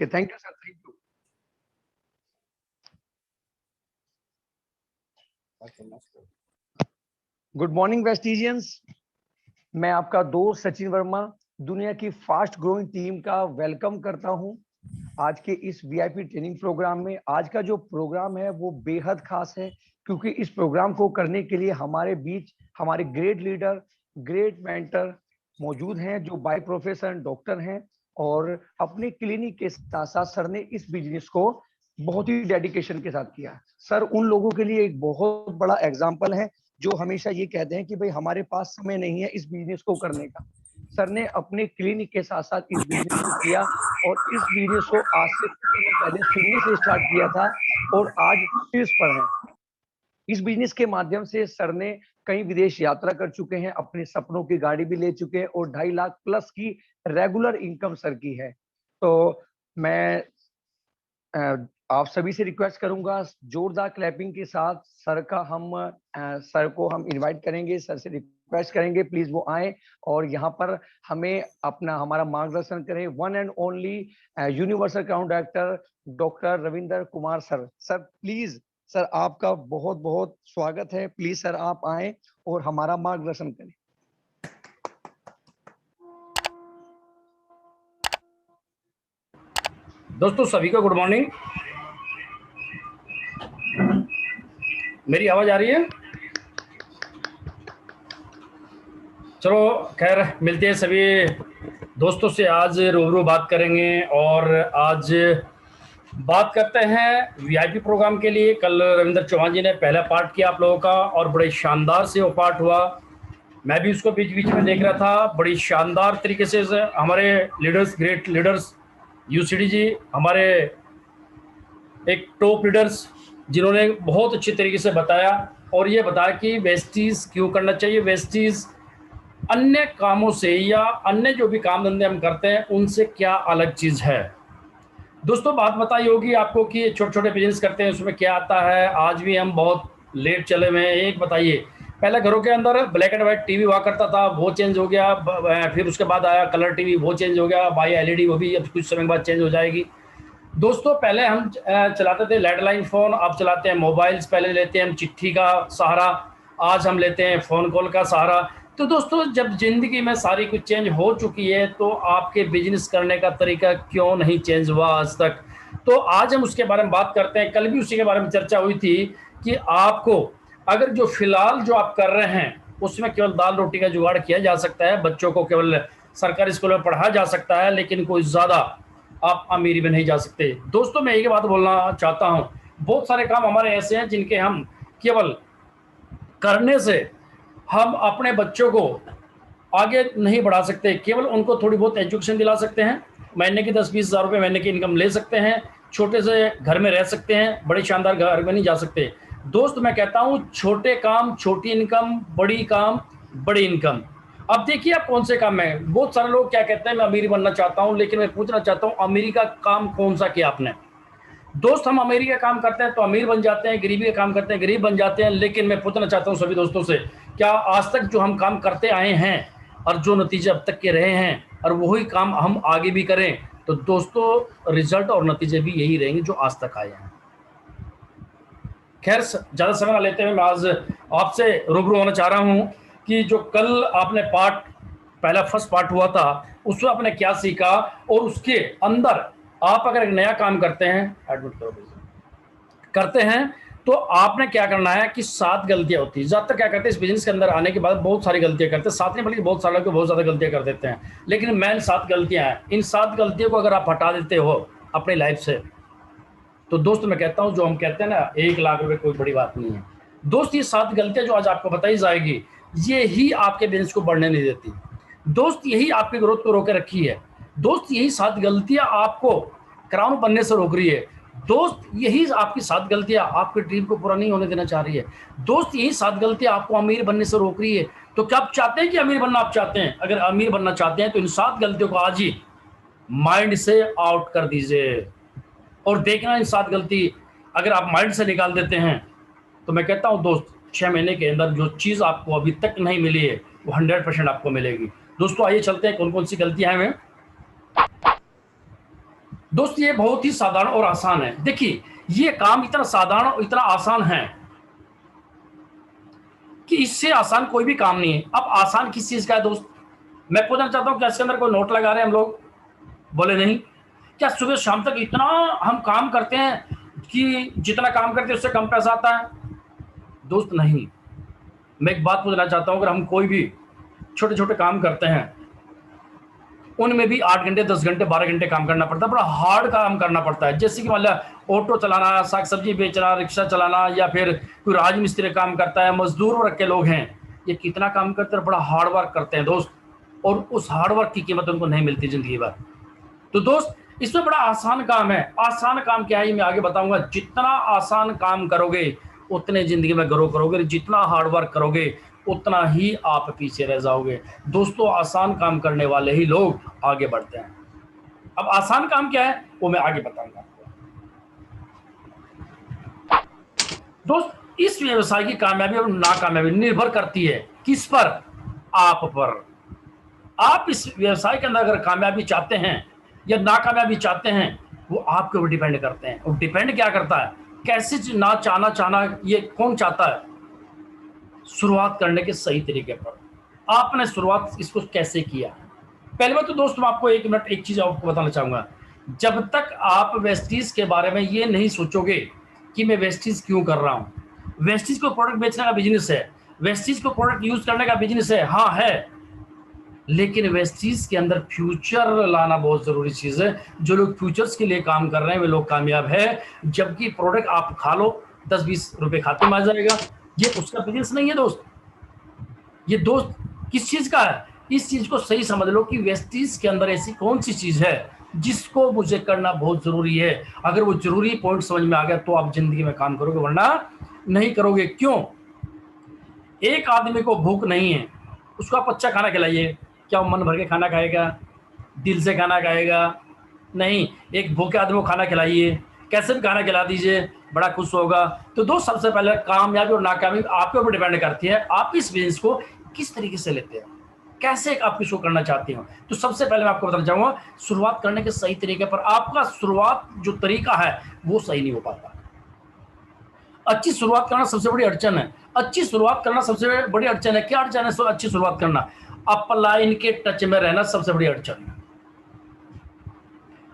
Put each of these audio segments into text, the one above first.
Okay, thank you sir, thank you. Good morning Vestigians, मैं आपका दोस्त सचिन वर्मा दुनिया की फास्ट ग्रोइंग टीम का वेलकम करता हूं आज के इस वीआईपी ट्रेनिंग प्रोग्राम में। आज का जो प्रोग्राम है वो बेहद खास है, क्योंकि इस प्रोग्राम को करने के लिए हमारे बीच हमारे ग्रेट लीडर, ग्रेट मेंटर मौजूद हैं, जो बाय प्रोफेशन डॉक्टर हैं और अपने क्लिनिक के साथ साथ सर ने इस बिजनेस को बहुत ही डेडिकेशन के साथ किया। सर उन लोगों के लिए एक बहुत बड़ा एग्जाम्पल है जो हमेशा ये कहते हैं कि भाई हमारे पास समय नहीं है इस बिजनेस को करने का। सर ने अपने क्लिनिक के साथ साथ इस बिजनेस को किया और इस बिजनेस को आज से कुछ समय पहले सिडनी से स्टार्ट किया था और आज शीर्ष पर है। इस बिजनेस के माध्यम से सर ने कई विदेश यात्रा कर चुके हैं, अपने सपनों की गाड़ी भी ले चुके हैं और 2.5 लाख प्लस की रेगुलर इनकम सर की है। तो मैं आप सभी से रिक्वेस्ट करूंगा जोरदार क्लैपिंग के साथ सर को हम इनवाइट करेंगे, सर से रिक्वेस्ट करेंगे प्लीज वो आए और यहाँ पर हमें हमारा मार्गदर्शन करें। One and only universal crown director doctor Ravinder Kumar sir. Sir please, sir आपका बहुत बहुत स्वागत है, प्लीज सर आप आए और हमारा मार्गदर्शन करें। दोस्तों सभी को गुड मॉर्निंग। मेरी आवाज आ रही है? चलो खैर मिलते हैं सभी दोस्तों से। आज रूबरू बात करेंगे और आज बात करते हैं वीआईपी प्रोग्राम के लिए। कल रविंदर चौहान जी ने पहला पार्ट किया आप लोगों का और बड़े शानदार से वो पार्ट हुआ। मैं भी उसको बीच बीच में देख रहा था, बड़ी शानदार तरीके से हमारे लीडर्स, ग्रेट लीडर्स यूसीडी जी, हमारे एक टॉप लीडर्स जिन्होंने बहुत अच्छी तरीके से बताया और ये बताया कि वेस्टीज क्यों करना चाहिए। वेस्टीज अन्य कामों से या अन्य जो भी काम धंधे हम करते हैं उनसे क्या अलग चीज़ है। दोस्तों बात बताई होगी आपको कि छोटे छोटे बिजनेस करते हैं उसमें क्या आता है। आज भी हम बहुत लेट चले हुए हैं। एक बताइए, पहले घरों के अंदर ब्लैक एंड वाइट टीवी हुआ करता था, वो चेंज हो गया। फिर उसके बाद आया कलर टीवी, वो चेंज हो गया। बाई एलईडी, वो भी अब कुछ समय बाद चेंज हो जाएगी। दोस्तों पहले हम चलाते थे लैंडलाइन फ़ोन, अब चलाते हैं मोबाइल्स। पहले लेते हैं हम चिट्ठी का सहारा, आज हम लेते हैं फ़ोन कॉल का सहारा। तो दोस्तों जब ज़िंदगी में सारी कुछ चेंज हो चुकी है तो आपके बिजनेस करने का तरीका क्यों नहीं चेंज हुआ आज तक? तो आज हम उसके बारे में बात करते हैं। कल भी उसी के बारे में चर्चा हुई थी कि आपको अगर जो फ़िलहाल जो आप कर रहे हैं उसमें केवल दाल रोटी का जुगाड़ किया जा सकता है, बच्चों को केवल सरकारी स्कूलों में पढ़ाया जा सकता है, लेकिन कोई ज़्यादा आप अमीरी में नहीं जा सकते। दोस्तों मैं एक बात बोलना चाहता हूं, बहुत सारे काम हमारे ऐसे हैं जिनके हम केवल करने से हम अपने बच्चों को आगे नहीं बढ़ा सकते। केवल उनको थोड़ी बहुत एजुकेशन दिला सकते हैं, महीने की 10-20 हज़ार रुपये महीने की इनकम ले सकते हैं, छोटे से घर में रह सकते हैं, बड़े शानदार घर में नहीं जा सकते। दोस्त मैं कहता हूं छोटे काम छोटी इनकम, बड़ी काम बड़ी इनकम। अब देखिए आप कौन से काम में, बहुत सारे लोग क्या कहते हैं मैं अमीर बनना चाहता हूं, लेकिन मैं पूछना चाहता हूं अमीरी का काम कौन सा किया आपने? दोस्त हम अमीरी का काम करते हैं तो अमीर बन जाते हैं, गरीबी का काम करते हैं गरीब बन जाते हैं। लेकिन मैं पूछना चाहता हूं सभी दोस्तों से, क्या आज तक जो हम काम करते आए हैं और जो नतीजे अब तक के रहे हैं और वही काम हम आगे भी करें तो दोस्तों रिजल्ट और नतीजे भी यही रहेंगे जो आज तक आए हैं। खैर ज़्यादा समय ना लेते हुए मैं आज आपसे रूबरू होना चाह रहा हूं कि जो कल आपने पहला फर्स्ट पार्ट हुआ था उसमें आपने क्या सीखा और उसके अंदर आप अगर एक नया काम करते हैं, एडमिट करते हैं तो आपने क्या करना है कि 7 गलतियां होती है। ज़्यादातर क्या करते हैं इस बिजनेस के अंदर आने के बाद बहुत सारी गलतियां करते हैं, साथ नहीं बल्कि बहुत सारे लोग बहुत ज़्यादा गलतियां कर देते हैं। लेकिन मेन 7 गलतियां हैं, इन 7 गलतियों को अगर आप हटा देते हो अपनी लाइफ से तो दोस्त मैं कहता हूं जो हम कहते हैं ना 1 लाख रुपए कोई बड़ी बात नहीं है। दोस्त ये 7 गलतियां जो आज आपको बताई जाएगी ये ही आपके बिजनेस को बढ़ने नहीं देती। दोस्त यही आपकी ग्रोथ को रोके रखी है। दोस्त यही 7 गलतियां आपको क्राउन बनने से रोक रही है। दोस्त यही आपकी 7 गलतियां आपके ड्रीम को पूरा नहीं होने देना चाह रही है। दोस्त यही 7 गलतियां आपको अमीर बनने से रोक रही है। तो क्या आप चाहते हैं कि अमीर बनना आप चाहते हैं? अगर अमीर बनना चाहते हैं तो इन 7 गलतियों को आज ही माइंड से आउट कर दीजिए और देखना इन 7 गलती अगर आप माइंड से निकाल देते हैं तो मैं कहता हूं दोस्त 6 महीने के अंदर जो चीज़ आपको अभी तक नहीं मिली है वो 100% आपको मिलेगी। दोस्तों आइए चलते हैं कौन कौन सी गलतियां हैं। दोस्त ये बहुत ही साधारण और आसान है। देखिए ये काम इतना साधारण और इतना आसान है कि इससे आसान कोई भी काम नहीं है। अब आसान किस चीज का है दोस्त? मैं पूछना चाहता हूँ क्या इसके अंदर कोई नोट लगा रहे हैं हम लोग? बोले नहीं। क्या सुबह शाम तक इतना हम काम करते हैं कि जितना काम करते हैं उससे कम पैसा आता है? दोस्त नहीं। मैं एक बात पूछना चाहता हूँ, अगर हम कोई भी छोटे छोटे काम करते हैं उनमें भी 8 घंटे 10 घंटे 12 घंटे काम करना पड़ता है, बड़ा हार्ड काम करना पड़ता है। जैसे कि मान लिया ऑटो चलाना, साग सब्जी बेचना, रिक्शा चलाना, या फिर कोई राज मिस्त्री काम करता है, मजदूर वर्ग के लोग हैं, ये कितना काम करते हैं, बड़ा हार्ड वर्क करते हैं दोस्त, और उस हार्ड वर्क की कीमत उनको नहीं मिलती जिंदगी भर। तो दोस्त इसमें बड़ा आसान काम है। आसान काम क्या है ये मैं आगे बताऊंगा। जितना आसान काम करोगे उतने जिंदगी में ग्रो करोगे, जितना हार्ड वर्क करोगे उतना ही आप पीछे रह जाओगे। दोस्तों आसान काम करने वाले ही लोग आगे बढ़ते हैं। अब आसान काम क्या है वो मैं आगे बताऊंगा। दोस्त इस व्यवसाय की कामयाबी और नाकामयाबी निर्भर करती है किस पर? आप पर। आप इस व्यवसाय के अंदर अगर कामयाबी चाहते हैं या नाकामयाबी चाहते हैं वो आपके ऊपर डिपेंड करते हैं। और डिपेंड क्या करता है? कैसे ना चाहना ये कौन चाहता है? शुरुआत करने के सही तरीके पर। आपने शुरुआत इसको कैसे किया? पहले बात तो दोस्त मैं आपको 1 मिनट एक चीज आपको बताना चाहूंगा। जब तक आप वेस्टीज के बारे में ये नहीं सोचोगे कि मैं वेस्टीज क्यों कर रहा हूं। वेस्टीज को प्रोडक्ट बेचने का बिजनेस है, वेस्टीज को प्रोडक्ट यूज करने का बिजनेस है, हाँ है, लेकिन वेस्टीज के अंदर फ्यूचर लाना बहुत जरूरी चीज है। जो लोग फ्यूचर्स के लिए काम कर रहे हैं वे लोग कामयाब है। जबकि प्रोडक्ट आप खा लो 10-20 रुपए खाते में आ जाएगा, ये उसका बिजनेस नहीं है दोस्त। ये दोस्त किस चीज का है? इस चीज को सही समझ लो कि वेस्टीज के अंदर ऐसी कौन सी चीज है जिसको मुझे करना बहुत जरूरी है। अगर वो जरूरी पॉइंट समझ में आ गया तो आप जिंदगी में काम करोगे, वरना नहीं करोगे। क्यों? एक आदमी को भूख नहीं है, उसको आप अच्छा खाना खिलाइए, क्या वो मन भर के खाना खाएगा? दिल से खाना खाएगा? नहीं। एक भूखे आदमी को खाना खिलाइए, कैसे भी खाना खिला दीजिए, बड़ा खुश होगा। तो दोस्त सबसे पहले कामयाबी और नाकामयाबी आपके ऊपर डिपेंड करती है। आप इस बिजनेस को किस तरीके से लेते हैं, कैसे आप इसको करना चाहते हो। तो सबसे पहले मैं आपको बताना चाहूंगा शुरुआत करने के सही तरीके पर। आपका शुरुआत जो तरीका है वो सही नहीं हो पाता। अच्छी शुरुआत करना सबसे बड़ी अड़चन है। अच्छी शुरुआत करना सबसे बड़ी अड़चन है। क्या अड़चन है अच्छी शुरुआत करना? अपलाइन के टच में रहना सबसे बड़ी अड़चन है।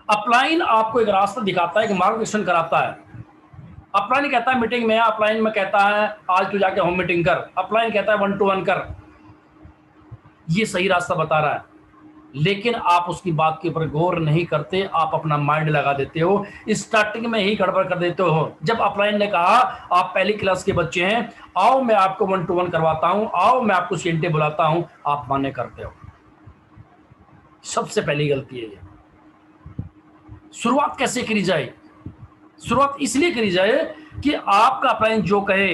अपलाइन आपको एक रास्ता दिखाता है, एक मार्गदर्शन कराता है। अपलाइन कहता है मीटिंग में, अपलाइन में कहता है आज तू जाके होम मीटिंग कर, अपलाइन कहता है 1 to 1 कर। ये सही रास्ता बता रहा है, लेकिन आप उसकी बात के ऊपर गौर नहीं करते, आप अपना माइंड लगा देते हो, स्टार्टिंग में ही गड़बड़ कर देते हो। जब अपलाइन ने कहा आप पहली क्लास के बच्चे हैं, आओ मैं आपको 1 to 1 करवाता हूं, आओ मैं आपको सीएनटी बुलाता हूं, आप माने करते हो। सबसे पहली गलती है ये। शुरुआत कैसे करी जाए? शुरुआत इसलिए करी जाए कि आपका अपलाइन जो कहे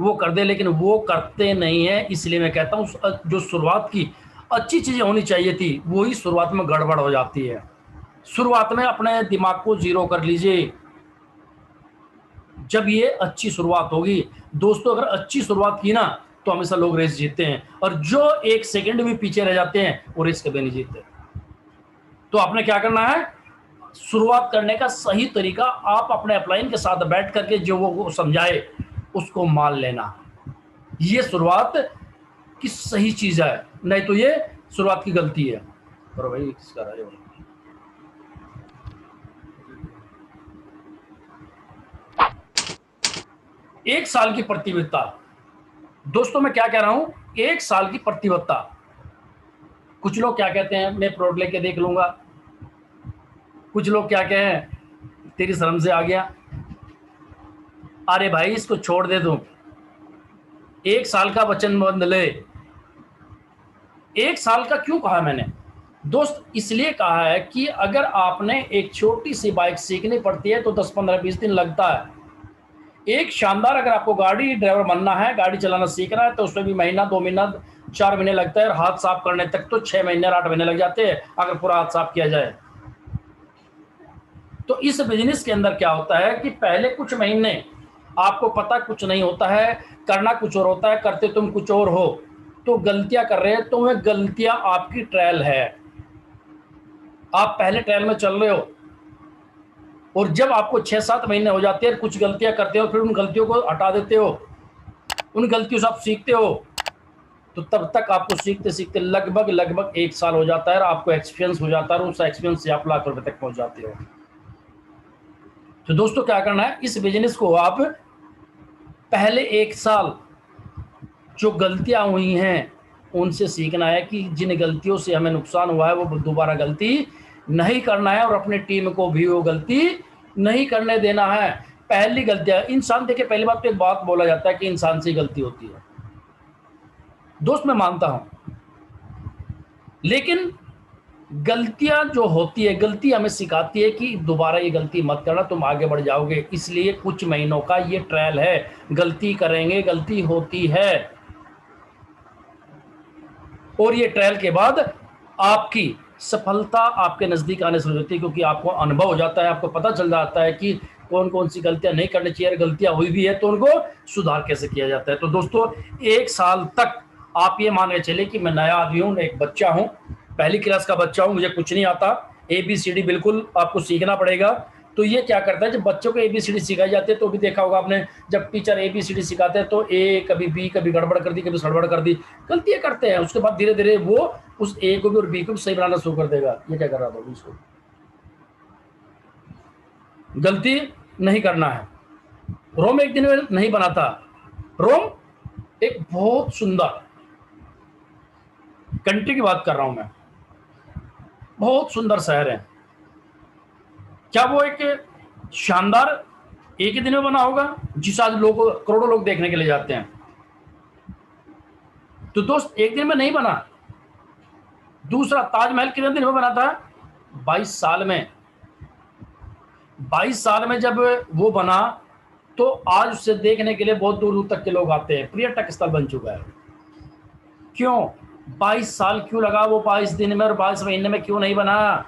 वो कर दे, लेकिन वो करते नहीं है। इसलिए मैं कहता हूं जो शुरुआत की अच्छी चीजें होनी चाहिए थी वही शुरुआत में गड़बड़ हो जाती है। शुरुआत में अपने दिमाग को जीरो कर लीजिए, जब ये अच्छी शुरुआत होगी। दोस्तों अगर अच्छी शुरुआत की ना तो हमेशा लोग रेस जीतते हैं, और जो 1 सेकंड भी पीछे रह जाते हैं वो रेस कभी नहीं जीतते। तो आपने क्या करना है? शुरुआत करने का सही तरीका आप अपने अपलाइन के साथ बैठ करके जो वो समझाए उसको मान लेना। ये शुरुआत की सही चीज है, नहीं तो ये शुरुआत की गलती है। पर भाई इसका राज 1 साल की प्रतिबद्धता। दोस्तों मैं क्या कह रहा हूं? 1 साल की प्रतिबद्धता। कुछ लोग क्या कहते हैं, मैं प्रोडक्ट लेके देख लूंगा। कुछ लोग क्या कहें, तेरी शर्म से आ गया, अरे भाई इसको छोड़ दे तुम, 1 साल का वचन बंध ले। 1 साल का क्यों कहा मैंने दोस्त? इसलिए कहा है कि अगर आपने एक छोटी सी बाइक सीखनी पड़ती है तो 10, 15, 20 दिन लगता है। एक शानदार अगर आपको गाड़ी ड्राइवर बनना है, गाड़ी चलाना सीखना है, तो उसमें भी महीना, 2 महीना, 4 महीने लगता है, और हाथ साफ करने तक तो 6 महीने, 8 महीने लग जाते हैं अगर पूरा हाथ साफ किया जाए। तो इस बिजनेस के अंदर क्या होता है कि पहले कुछ महीने आपको पता कुछ नहीं होता है, करना कुछ और होता है, करते तुम कुछ और हो, तो गलतियां कर रहे हैं, तो वह गलतियां आपकी ट्रायल है। आप पहले ट्रायल में चल रहे हो, और जब आपको 6-7 महीने हो जाते हैं, कुछ गलतियां करते हो, फिर उन गलतियों को हटा देते हो, उन गलतियों से आप सीखते हो, तो तब तक आपको सीखते सीखते लगभग 1 साल हो जाता है और आपको एक्सपीरियंस हो जाता है और उस एक्सपीरियंस से आप लाख रुपए तक पहुंच जाते हो। तो दोस्तों क्या करना है, इस बिजनेस को आप पहले 1 साल जो गलतियां हुई हैं उनसे सीखना है कि जिन गलतियों से हमें नुकसान हुआ है वो दोबारा गलती नहीं करना है और अपने टीम को भी वो गलती नहीं करने देना है। पहली गलतियां इंसान, देखिए पहली बात तो एक बात बोला जाता है कि इंसान से गलती होती है, दोस्त मैं मानता हूं, लेकिन गलतियां जो होती है, गलती हमें सिखाती है कि दोबारा ये गलती मत करना, तुम आगे बढ़ जाओगे। इसलिए कुछ महीनों का ये ट्रायल है, गलती करेंगे, गलती होती है, और ये ट्रायल के बाद आपकी सफलता आपके नजदीक आने शुरू होती है, क्योंकि आपको अनुभव हो जाता है, आपको पता चल जाता है कि कौन कौन सी गलतियां नहीं करनी चाहिए, गलतियां हुई भी है तो उनको सुधार कैसे किया जाता है। तो दोस्तों 1 साल तक आप ये मान के चले कि मैं नया आदमी हूं, एक बच्चा हूं, पहली क्लास का बच्चा हूं, मुझे कुछ नहीं आता, ABCD बिल्कुल आपको सीखना पड़ेगा। तो ये क्या करता है, जब बच्चों को ABCD सिखाई जाती है तो भी देखा होगा आपने, जब टीचर ABCD सिखाते हैं तो A कभी B कभी गड़बड़ कर दी, कभी सड़बड़ कर दी, गलतियां करते हैं, उसके बाद धीरे धीरे वो उस A को भी और B को भी सही बनाना शुरू कर देगा। ये क्या कर रहा था उसको, गलती नहीं करना है। रोम एक दिन में नहीं बना था। रोम एक बहुत सुंदर कंट्री की बात कर रहा हूं मैं, बहुत सुंदर शहर है। क्या वो एक शानदार एक ही दिन में बना होगा जिसे आज लोग करोड़ों लोग देखने के लिए जाते हैं? तो दोस्त एक दिन में नहीं बना। दूसरा, ताजमहल कितने दिन में बना था? 22 साल में। 22 साल में जब वो बना तो आज उसे देखने के लिए बहुत दूर दूर तक के लोग आते हैं, पर्यटक स्थल बन चुका है। क्यों 22 साल क्यों लगा? वो 22 दिन में और 22 महीने में क्यों नहीं बना?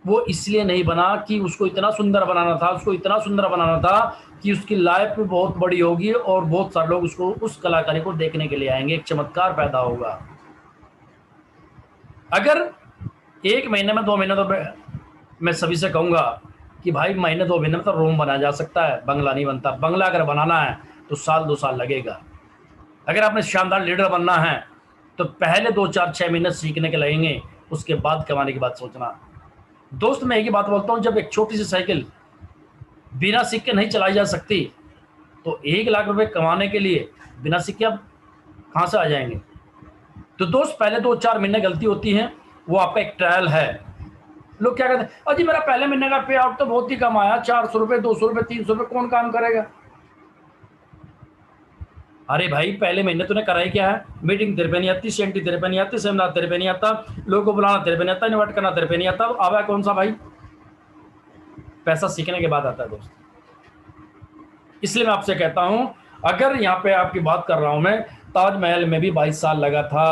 वो इसलिए नहीं बना कि उसको इतना सुंदर बनाना था, उसको इतना सुंदर बनाना था कि उसकी लाइफ भी बहुत बड़ी होगी और बहुत सारे लोग उसको, उस कलाकारी को देखने के लिए आएंगे, एक चमत्कार पैदा होगा। अगर 1 महीने में 2 महीने, तो मैं सभी से कहूंगा कि भाई महीने 2 महीने में तो रोम बनाया जा सकता है, बंगला नहीं बनता। बंगला अगर बनाना है तो 1-2 साल लगेगा। अगर आपने शानदार लीडर बनना है तो पहले 2-4-6 महीने सीखने के लगेंगे, उसके बाद कमाने की बात सोचना। दोस्त मैं एक ही बात बोलता हूं, जब एक छोटी सी साइकिल बिना सिक्के नहीं चलाई जा सकती तो 1 लाख रुपए कमाने के लिए बिना सिक्के अब कहां से आ जाएंगे? तो दोस्त पहले 2-4 महीने गलती होती है, वो आपका एक ट्रायल है। लोग क्या कहते हैं, अजी मेरा पहले महीने का पे आउट तो बहुत ही कम आया, 400 रुपए, 200 रुपए, 300 रुपए, कौन काम करेगा? अरे भाई पहले महीने तूने करा ही क्या है? मीटिंग तेरे पे नहीं आती, सेंटी तेरे पे नहीं आती, सेमिनार तेरे पे नहीं आता, लोगों को बुलाना तेरे पे नहीं आता, इन्वाइट करना तेरे पे नहीं आता, आवा कौन सा भाई? पैसा सीखने के बाद आता है दोस्त। इसलिए मैं आपसे कहता हूं, अगर यहाँ पे आपकी बात कर रहा हूं मैं, ताजमहल में भी 22 साल लगा था।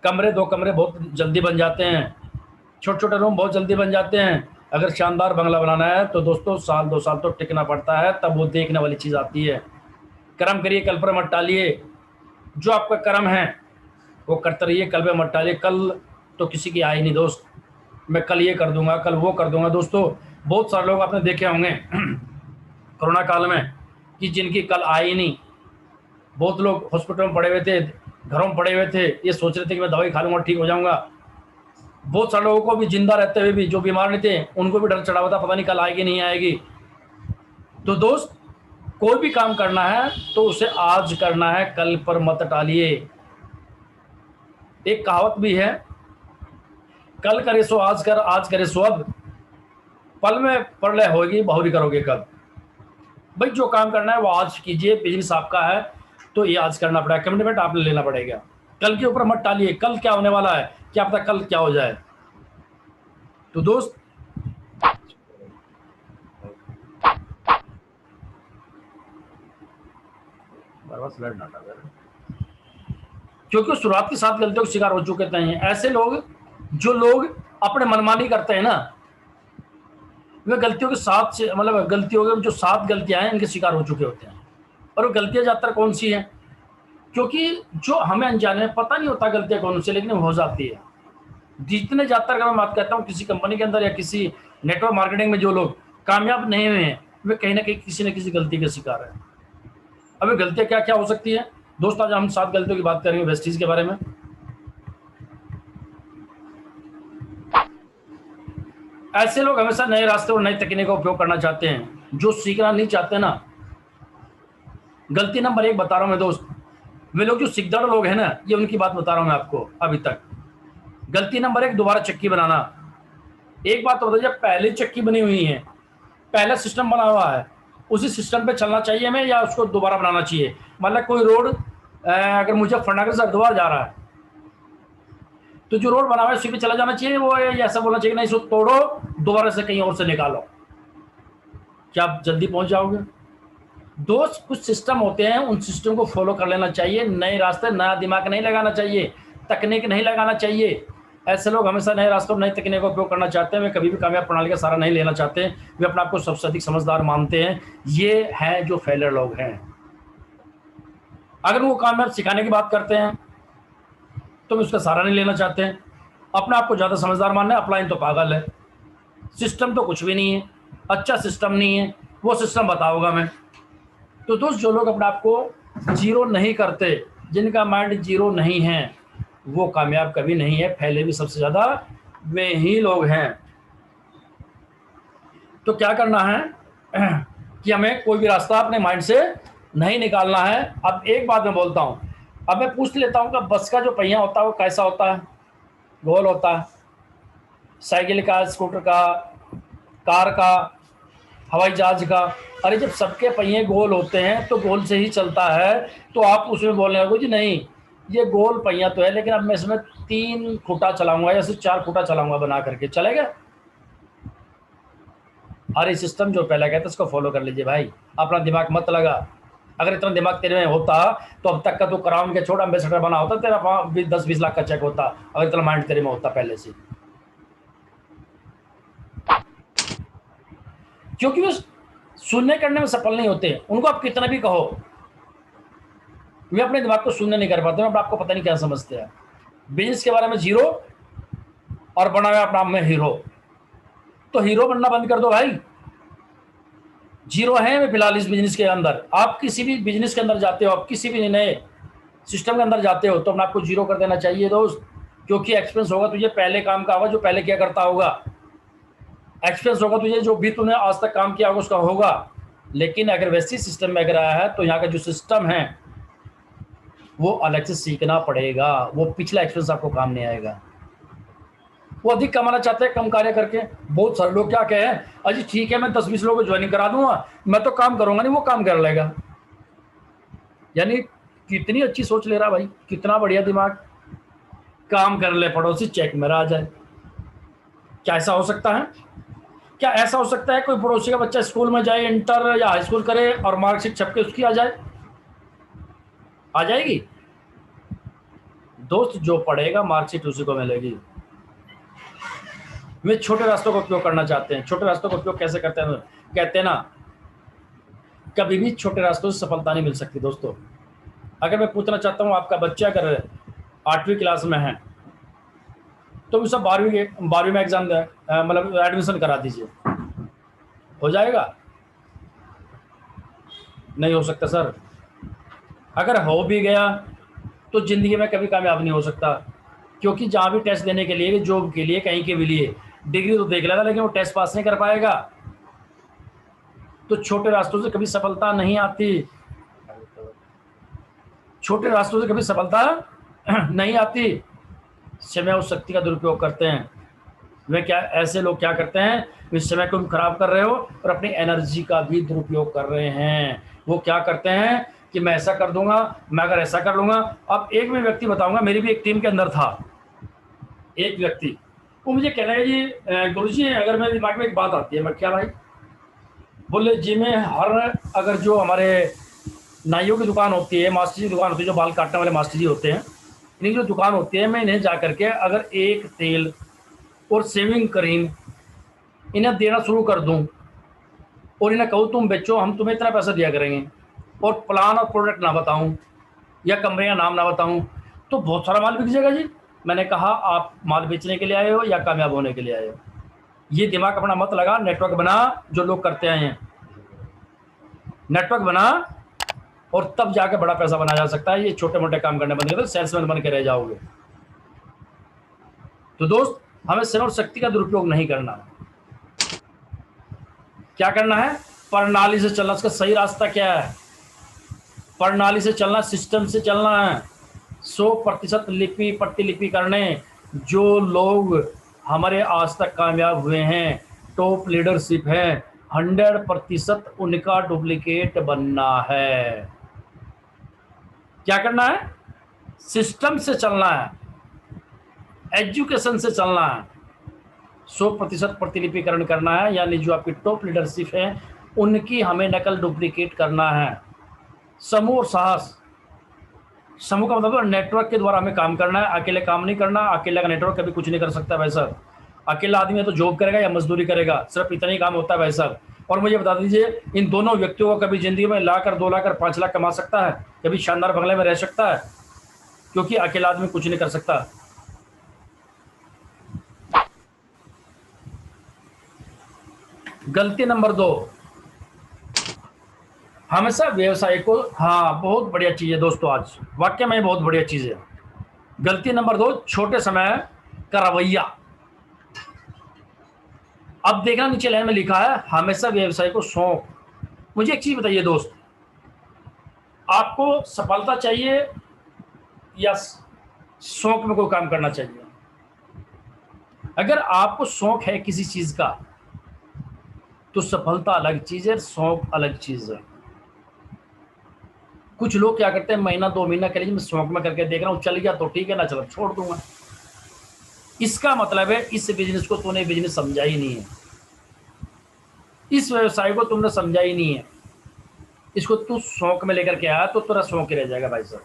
कमरे 2 कमरे बहुत जल्दी बन जाते हैं, छोटे छोटे रूम बहुत जल्दी बन जाते हैं। अगर शानदार बंगला बनाना है तो दोस्तों 1-2 साल तो टिकना पड़ता है, तब वो देखने वाली चीज आती है। कर्म करिए, कल पर मत टालिए। जो आपका कर्म है वो करते रहिए, कल पे मत टालिए। कल तो किसी की आई नहीं दोस्त, मैं कल ये कर दूंगा, कल वो कर दूंगा। दोस्तों बहुत सारे लोग आपने देखे होंगे कोरोना काल में कि जिनकी कल आई नहीं। बहुत लोग हॉस्पिटल में पड़े हुए थे, घरों में पड़े हुए थे, ये सोच रहे थे कि मैं दवाई खा लूंगा ठीक हो जाऊंगा। बहुत सारे लोगों को भी जिंदा रहते हुए भी, जो बीमार नहीं थे, उनको भी डर चढ़ा हुआ था, पता नहीं कल आएगी नहीं आएगी। तो दोस्त कोई भी काम करना है तो उसे आज करना है, कल पर मत टालिए। एक कहावत भी है, कल करे सो आज कर, आज करे सो अब, पल में प्रलय होगी बहुरी करोगे कब। भाई जो काम करना है वो आज कीजिए, बिजनेस आपका है तो ये आज करना पड़ेगा, कमिटमेंट आपने लेना पड़ेगा। कल के ऊपर मत टालिए, कल क्या होने वाला है क्या पता कल क्या हो जाए। तो दोस्त क्योंकि शुरुआत के साथ गलतियों के शिकार हो चुके हैं ऐसे लोग, जो लोग अपने मनमानी करते हैं ना, वे गलतियों के साथ से, मतलब गलतियों के जो 7 गलतियां हैं इनके शिकार हो चुके होते हैं। और वो गलतियां ज्यादातर कौन सी हैं? क्योंकि जो हमें अनजाने में पता नहीं होता गलतियां कौन सी, लेकिन हो जाती है। जितने ज्यादातर अगर मैं बात कहता हूँ किसी कंपनी के अंदर या किसी नेटवर्क मार्केटिंग में जो लोग कामयाब नहीं हुए हैं वे कहीं ना कहीं किसी न किसी गलती के शिकार हैं। अब ये गलतियाँ क्या क्या हो सकती है दोस्तों, आज हम 7 गलतियों की बात करेंगे वेस्टीज के बारे में। ऐसे लोग हमेशा नए रास्ते और नई तकनीक का उपयोग करना चाहते हैं, जो सीखना नहीं चाहते ना। गलती नंबर 1 बता रहा हूं मैं दोस्त, वे लोग जो सिकदड़ लोग हैं ना, ये उनकी बात बता रहा हूं मैं आपको अभी तक। गलती नंबर 1, दोबारा चक्की बनाना। एक बात तो बताइए, पहले चक्की बनी हुई है, पहला सिस्टम बना हुआ है, उसी सिस्टम पे चलना चाहिए हमें या उसको दोबारा बनाना चाहिए? मतलब कोई रोड अगर मुजफ्फरनगर से हरिद्वार जा रहा है तो जो रोड बना हुआ है उसी पे चला जाना चाहिए, वो ऐसा बोलना चाहिए नहीं इसको तोड़ो दोबारा से कहीं और से निकालो, क्या आप जल्दी पहुंच जाओगे? दोस्त कुछ सिस्टम होते हैं, उन सिस्टम को फॉलो कर लेना चाहिए। नए रास्ते, नया दिमाग नहीं लगाना चाहिए, तकनीक नहीं लगाना चाहिए। ऐसे लोग हमेशा नए रास्तों नई तकनीक का उपयोग करना चाहते हैं, वे कभी भी कामयाब प्रणाली का सहारा नहीं लेना चाहते हैं, वे अपने आप को सबसे अधिक समझदार मानते हैं। ये हैं जो फेलियर लोग हैं। अगर वो कामयाब सिखाने की बात करते हैं तो वे उसका सहारा नहीं लेना चाहते हैं, अपने आप को ज़्यादा समझदार मानना है। अपलाइन तो पागल है, सिस्टम तो कुछ भी नहीं है, अच्छा सिस्टम नहीं है, वो सिस्टम बताऊंगा मैं। तो दोस्त जो लोग अपने आप को जीरो नहीं करते, जिनका माइंड जीरो नहीं है, वो कामयाब कभी नहीं है। फैले भी सबसे ज़्यादा वे ही लोग हैं। तो क्या करना है कि हमें कोई भी रास्ता अपने माइंड से नहीं निकालना है। अब एक बात मैं बोलता हूँ, अब मैं पूछ लेता हूँ कि बस का जो पहिया होता है वो कैसा होता है? गोल होता है। साइकिल का, स्कूटर का, कार का, हवाई जहाज का। अरे जब सबके पहिए गोल होते हैं तो गोल से ही चलता है, तो आप उसमें बोलने लगो जी नहीं ये गोल पहिया तो है, लेकिन अब मैं इसमें 3 खूंटा चलाऊंगा या सिर्फ 4 खूंटा चलाऊंगा बना करके, चलेगा? अरे सिस्टम जो पहला कहता है उसको फॉलो कर लीजिए भाई, अपना दिमाग मत लगा। अगर इतना दिमाग तेरे में होता तो अब तक का तो क्राउन के छोटा एम्बेसडर बना होता, तेरा 10-20 लाख का चेक होता, अगर इतना माइंड तेरे में होता पहले से। क्योंकि वो सुनने करने में सफल नहीं होते, उनको आप कितना भी कहो वे अपने दिमाग को सुनने नहीं कर पाते। अब आपको पता नहीं क्या समझते हैं, बिजनेस के बारे में जीरो और बना हुआ अपना में हीरो। तो हीरो बनना बंद कर दो भाई, जीरो है वे फिलहाल इस बिजनेस के अंदर। आप किसी भी बिजनेस के अंदर जाते हो, आप किसी भी नए सिस्टम के अंदर जाते हो तो अपने आपको जीरो कर देना चाहिए दोस्त, क्योंकि एक्सपीरियंस होगा तुझे पहले काम का होगा जो पहले क्या करता होगा, एक्सपीरियंस होगा तुझे जो भी तूने आज तक काम किया होगा उसका होगा। लेकिन अगर वैसी सिस्टम में अगर आया है तो यहाँ का जो सिस्टम है वो अलग से सीखना पड़ेगा, वो पिछला एक्सपीरियंस आपको काम नहीं आएगा। वो अधिक कमाना चाहते हैं कम कार्य करके। बहुत सारे लोग क्या कहें, अजी ठीक है मैं 10-20 लोगों को ज्वाइनिंग करा दूंगा, मैं तो काम करूंगा नहीं, वो काम कर लेगा। यानी कितनी अच्छी सोच ले रहा भाई, कितना बढ़िया दिमाग, काम कर ले पड़ोसी चेक मेरा आ जाए। क्या ऐसा हो सकता है? क्या ऐसा हो सकता है कोई पड़ोसी का बच्चा स्कूल में जाए, इंटर या हाई स्कूल करे और मार्कशीट छप के उसकी आ जाए? आ जाएगी दोस्त, जो पढ़ेगा मार्कशीट उसी को मिलेगी। वे छोटे रास्तों का उपयोग करना चाहते हैं। छोटे रास्तों का उपयोग कैसे करते हैं? कहते हैं ना, कभी भी छोटे रास्तों से सफलता नहीं मिल सकती दोस्तों। अगर मैं पूछना चाहता हूँ, आपका बच्चा अगर 8वीं क्लास में है तो उसे 12वीं में एग्जाम मतलब एडमिशन करा दीजिए, हो जाएगा? नहीं हो सकता सर। अगर हो भी गया तो ज़िंदगी में कभी कामयाब नहीं हो सकता, क्योंकि जहाँ भी टेस्ट देने के लिए, जॉब के लिए, कहीं के भी लिए डिग्री तो देख लेगा, लेकिन वो टेस्ट पास नहीं कर पाएगा। तो छोटे रास्तों से कभी सफलता नहीं आती, छोटे रास्तों से कभी सफलता नहीं आती। समय और शक्ति का दुरुपयोग करते हैं वे। क्या ऐसे लोग क्या करते हैं, वे समय को भी खराब कर रहे हो और अपनी एनर्जी का भी दुरुपयोग कर रहे हैं। वो क्या करते हैं कि मैं ऐसा कर दूंगा, मैं अगर ऐसा कर लूंगा। अब एक मैं व्यक्ति बताऊंगा, मेरी भी एक टीम के अंदर था एक व्यक्ति, वो मुझे कह रहा है जी गुरुजी अगर मेरे दिमाग में एक बात आती है। मैं क्या भाई? बोले जी मैं हर अगर जो हमारे नाइयों की दुकान होती है, मास्टर जी की दुकान होती है, जो बाल काटने वाले मास्टर जी होते हैं, इनकी जो दुकान होती है, मैं इन्हें जा करके अगर एक तेल और सेविंग क्रीम इन्हें देना शुरू कर दूं और इन्हें कहूँ तुम बेचो, हम तुम्हें इतना पैसा दिया करेंगे, और प्लान और प्रोडक्ट ना बताऊं या कंपनी का नाम ना बताऊं, तो बहुत सारा माल बिक जाएगा जी। मैंने कहा आप माल बेचने के लिए आए हो या कामयाब होने के लिए आए हो? ये दिमाग अपना मत लगा, नेटवर्क बना जो लोग करते आए हैं, नेटवर्क बना और तब जाके बड़ा पैसा बनाया जा सकता है। ये छोटे मोटे काम करने बंद कर दो, सेल्समैन बन के रह जाओगे। तो दोस्त, हमें समय और शक्ति का दुरुपयोग नहीं करना। क्या करना है? प्रणाली से चलना। इसका सही रास्ता क्या है? प्रणाली से चलना, सिस्टम से चलना है। 100% लिपि प्रतिलिपि करने। जो लोग हमारे आज तक कामयाब हुए हैं, टॉप लीडरशिप है, 100% उनका डुप्लीकेट बनना है। क्या करना है? सिस्टम से चलना है, एजुकेशन से चलना है, 100% प्रतिलिपिकरण करना है। यानी जो आपकी टॉप लीडरशिप है उनकी हमें नकल डुप्लीकेट करना है। समूह और साहस। समूह का मतलब नेटवर्क के द्वारा हमें काम करना है, अकेले काम नहीं करना। अकेले का नेटवर्क कभी कुछ नहीं कर सकता भाई साहब। अकेला आदमी है तो जॉब करेगा या मजदूरी करेगा, सिर्फ इतना ही काम होता है भाई साहब। और मुझे बता दीजिए, इन दोनों व्यक्तियों को कभी जिंदगी में लाकर 2 लाख और 5 लाख कमा सकता है, कभी शानदार बंगले में रह सकता है, क्योंकि अकेला आदमी कुछ नहीं कर सकता। गलती नंबर 2, हमेशा व्यवसाय को, हाँ बहुत बढ़िया चीज है दोस्तों, आज वाक्य में बहुत बढ़िया चीज है। गलती नंबर 2, छोटे समय का रवैया। अब देखना नीचे लाइन में लिखा है हमेशा व्यवसाय को शौक। मुझे एक चीज बताइए दोस्त, आपको सफलता चाहिए या शौक में कोई काम करना चाहिए? अगर आपको शौक है किसी चीज का तो सफलता अलग चीज है, शौक अलग चीज है। कुछ लोग क्या करते हैं, महीना 2 महीना के लिए मैं शौक में करके देख रहा हूं, चल गया तो ठीक है, ना चलो छोड़ दूंगा। इसका मतलब है इस बिजनेस को तूने बिजनेस समझा ही नहीं है, इस व्यवसाय को तुमने समझा ही नहीं है। इसको तू शौक में लेकर के आया तो तेरा शौक ही रह जाएगा भाई साहब।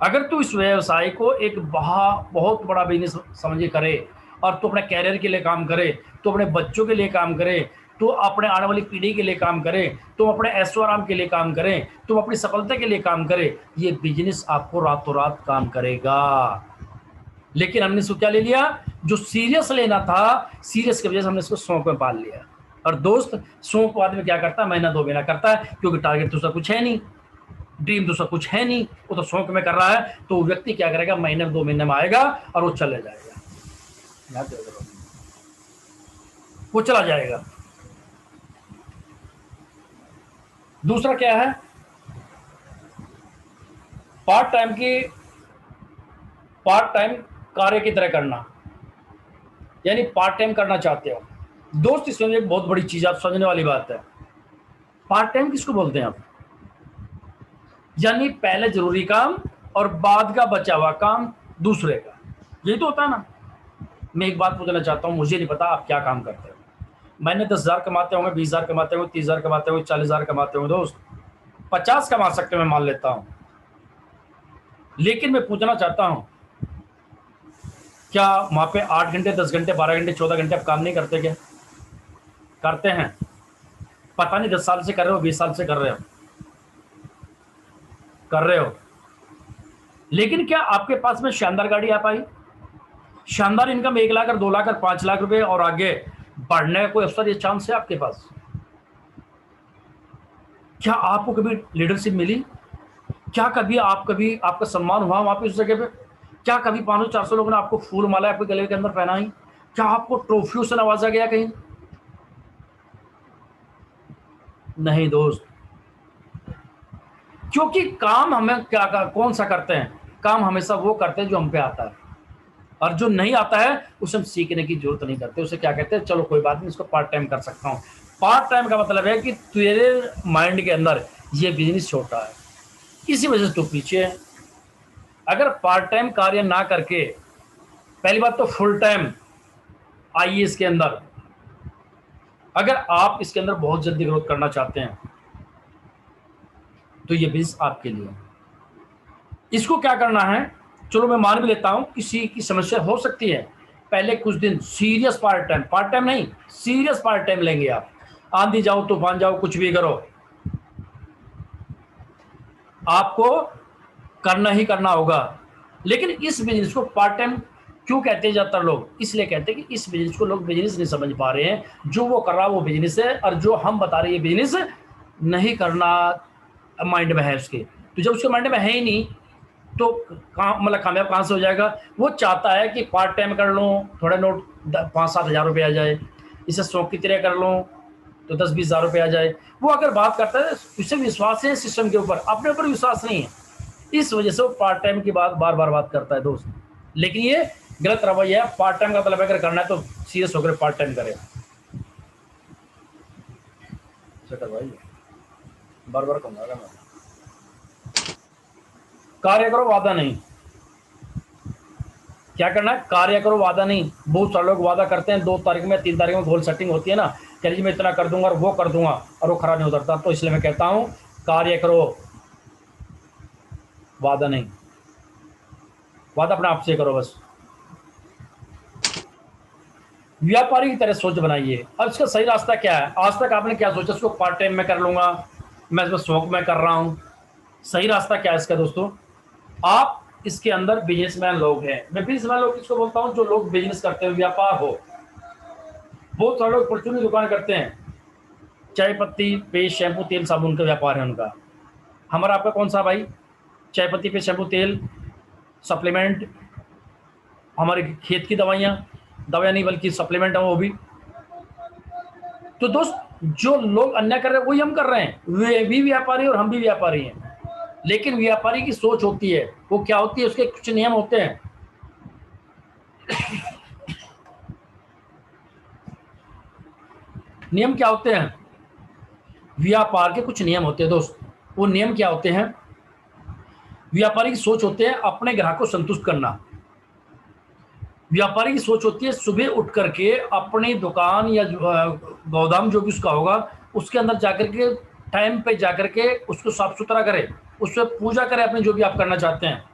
अगर तू इस व्यवसाय को एक बहुत बड़ा बिजनेस समझ के करे और तू अपने कैरियर के लिए काम करे, तो अपने बच्चों के लिए काम करे, तो अपने आने वाली पीढ़ी के लिए काम करे, तुम अपने ऐशो आराम के लिए काम करें, तुम अपनी सफलता के लिए काम करे, ये बिजनेस आपको रातों रात काम करेगा। लेकिन हमने इसको क्या ले लिया? जो सीरियस लेना था, सीरियस की वजह से हमने इसको शौक में पाल लिया। और दोस्त, शौक आदमी क्या करता है? महीना 2 महीना करता है, क्योंकि टारगेट तो उसका कुछ है नहीं, ड्रीम तो उसका कुछ है नहीं, वो तो शौक में कर रहा है। तो व्यक्ति क्या करेगा? महीने 2 महीने में आएगा और वो चले जाएगा, वो चला जाएगा। दूसरा क्या है? पार्ट टाइम कार्य की तरह करना, यानी पार्ट टाइम करना चाहते हो दोस्त। इसमें एक बहुत बड़ी चीज आप समझने वाली बात है। पार्ट टाइम किसको बोलते हैं आप? यानी पहले जरूरी काम और बाद का बचा हुआ काम दूसरे का, यही तो होता है ना। मैं एक बात पूछना चाहता हूं, मुझे नहीं पता आप क्या काम करते हो। मैंने 10,000 कमाते होंगे, 20,000 कमाते होंगे, 30,000 कमाते होंगे, 40,000 कमाते होंगे दोस्त, 50 कमा सकते मैं मान लेता हूं। लेकिन मैं पूछना चाहता हूं, क्या वहां पे 8 घंटे, 10 घंटे, 12 घंटे, 14 घंटे आप काम नहीं करते? क्या करते हैं? पता नहीं 10 साल से कर रहे हो, 20 साल से कर रहे हो। लेकिन क्या आपके पास में शानदार गाड़ी आ पाई, शानदार इनकम 1 लाख और 2 लाख और 5 लाख रुपए और आगे बढ़ने का कोई अवसर या चांस है आपके पास? क्या आपको कभी लीडरशिप मिली? क्या कभी आपका सम्मान हुआ वहां पे उस जगह पे? क्या कभी 500-400 लोगों ने आपको फूल माला आपके गले के अंदर पहनाई? क्या आपको ट्रॉफियों से नवाजा गया कहीं? नहीं दोस्त, क्योंकि काम हमें कौन सा करते हैं? काम हमेशा वो करते हैं जो हम पे आता है, और जो नहीं आता है उसे हम सीखने की जरूरत नहीं करते। उसे क्या कहते हैं? चलो कोई बात नहीं, इसको पार्ट टाइम कर सकता हूँ। पार्ट टाइम का मतलब है कि तेरे माइंड के अंदर ये बिजनेस छोटा है, इसी वजह से तू पीछे है। अगर पार्ट टाइम कार्य ना करके, पहली बात तो फुल टाइम आइए इसके अंदर, अगर आप इसके अंदर बहुत जल्दी ग्रोथ करना चाहते हैं तो ये बिजनेस आपके लिए। इसको क्या करना है? चलो मैं मान भी लेता हूं किसी की समस्या हो सकती है, पहले कुछ दिन सीरियस पार्ट टाइम नहीं, सीरियस पार्ट टाइम लेंगे आप। आंधी जाओ, तूफान जाओ, कुछ भी करो, आपको करना ही करना होगा। लेकिन इस बिजनेस को पार्ट टाइम क्यों कहते हैं ज्यादातर लोग? इसलिए कहते हैं कि इस बिजनेस को लोग बिजनेस नहीं समझ पा रहे हैं, जो वो कर रहा है वो बिजनेस है, और जो हम बता रहे हैं बिजनेस नहीं करना माइंड में है उसके। तो जब उसके माइंड में है ही नहीं तो मतलब कामयाब कहाँ से हो जाएगा? वो चाहता है कि पार्ट टाइम कर लूँ, थोड़े नोट 5-7 हज़ार रुपये आ जाए, इसे शौक की तरह कर लूँ तो 10-20 हज़ार रुपये आ जाए। वो अगर बात करता है उसे विश्वास है सिस्टम के ऊपर, अपने ऊपर विश्वास नहीं है, इस वजह से वो पार्ट टाइम की बात बार बार बात करता है दोस्त। लेकिन ये गलत रवैया है। पार्ट टाइम का मतलब अगर करना है तो सीरियस होकर पार्ट टाइम करे। भाई बार बार कहूँगा मैं, कार्य करो वादा नहीं। क्या करना है? कार्य करो वादा नहीं। बहुत सारे लोग वादा करते हैं 2 तारीख में 3 तारीख में गोल सेटिंग होती है ना, कह जी मैं इतना कर दूंगा और वो कर दूंगा, और वो खरा नहीं उतरता। तो इसलिए मैं कहता हूं कार्य करो, वादा नहीं। वादा अपने आप से करो बस। व्यापारी की तरह सोच बनाइए। अब इसका सही रास्ता क्या है? आज तक आपने क्या सोचा? इसको पार्ट टाइम में कर लूंगा, मैं इसमें शौक में कर रहा हूं। सही रास्ता क्या है इसका दोस्तों? आप इसके अंदर बिजनेसमैन लोग हैं। मैं बिजनेसमैन लोग किसको बोलता हूं? जो लोग बिजनेस करते हैं, व्यापार हो। बहुत सारे लोग परचून की दुकान करते हैं, चाय पत्ती पेस्ट शैम्पू तेल साबुन का व्यापार है उनका। हमारा आपका कौन सा भाई? चाय पत्ती पेस्ट शैम्पू तेल, सप्लीमेंट, हमारे खेत की दवाइयाँ नहीं बल्कि सप्लीमेंट है वो भी। तो दोस्त जो लोग अन्याय कर रहे हैं वही हम कर रहे हैं। वे भी व्यापारी और हम भी व्यापारी हैं। लेकिन व्यापारी की सोच होती है, वो क्या होती है, उसके कुछ नियम होते हैं। नियम क्या होते हैं? व्यापार के कुछ नियम होते हैं दोस्त। वो नियम क्या होते हैं? व्यापारी की सोच होते हैं अपने ग्राहक को संतुष्ट करना। व्यापारी की सोच होती है सुबह उठ करके अपनी दुकान या गोदाम जो भी उसका होगा उसके अंदर जाकर के टाइम पे जाकर के उसको साफ सुथरा करे, उससे पूजा करे, अपने जो भी आप करना चाहते हैं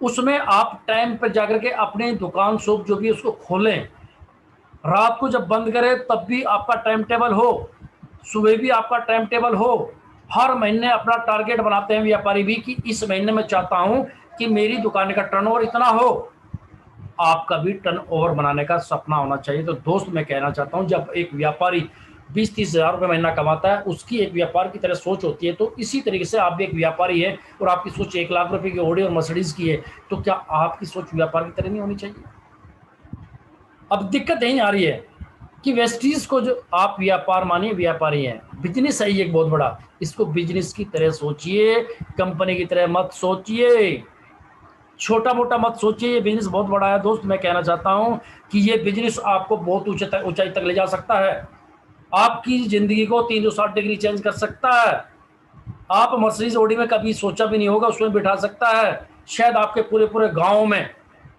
उसमें आप टाइम पे जाकर के अपनी दुकान शॉप जो भी उसको खोलें। रात को जब बंद करें तब भी आपका टाइम टेबल हो, सुबह भी आपका टाइम टेबल हो। हर महीने अपना टारगेट बनाते हैं व्यापारी भी कि इस महीने में चाहता हूं कि मेरी दुकान का टर्नओवर इतना हो। आपका भी टर्नओवर बनाने का सपना होना चाहिए। तो दोस्त मैं कहना चाहता हूं जब एक व्यापारी 20-30 हज़ार रुपये महीना कमाता है उसकी एक व्यापार की तरह सोच होती है। तो इसी तरीके से आप भी एक व्यापारी है और आपकी सोच 1 लाख रुपए की ऑडी और मर्सिडीज की है, तो क्या आपकी सोच व्यापार की तरह नहीं होनी चाहिए? अब दिक्कत यही आ रही है कि वेस्टीज को जो आप व्यापार मानिए, व्यापारी हैं, बिजनेस है एक बहुत बड़ा, इसको बिजनेस की तरह सोचिए, कंपनी की तरह मत सोचिए, छोटा मोटा मत सोचिए। ये बिजनेस बहुत बड़ा है दोस्त। मैं कहना चाहता हूं कि ये बिजनेस आपको बहुत ऊंचाई तक ले जा सकता है, आपकी जिंदगी को 360 डिग्री चेंज कर सकता है। आप मर्सिडीज ऑडी में कभी सोचा भी नहीं होगा उसमें बिठा सकता है। शायद आपके पूरे पूरे गांव में,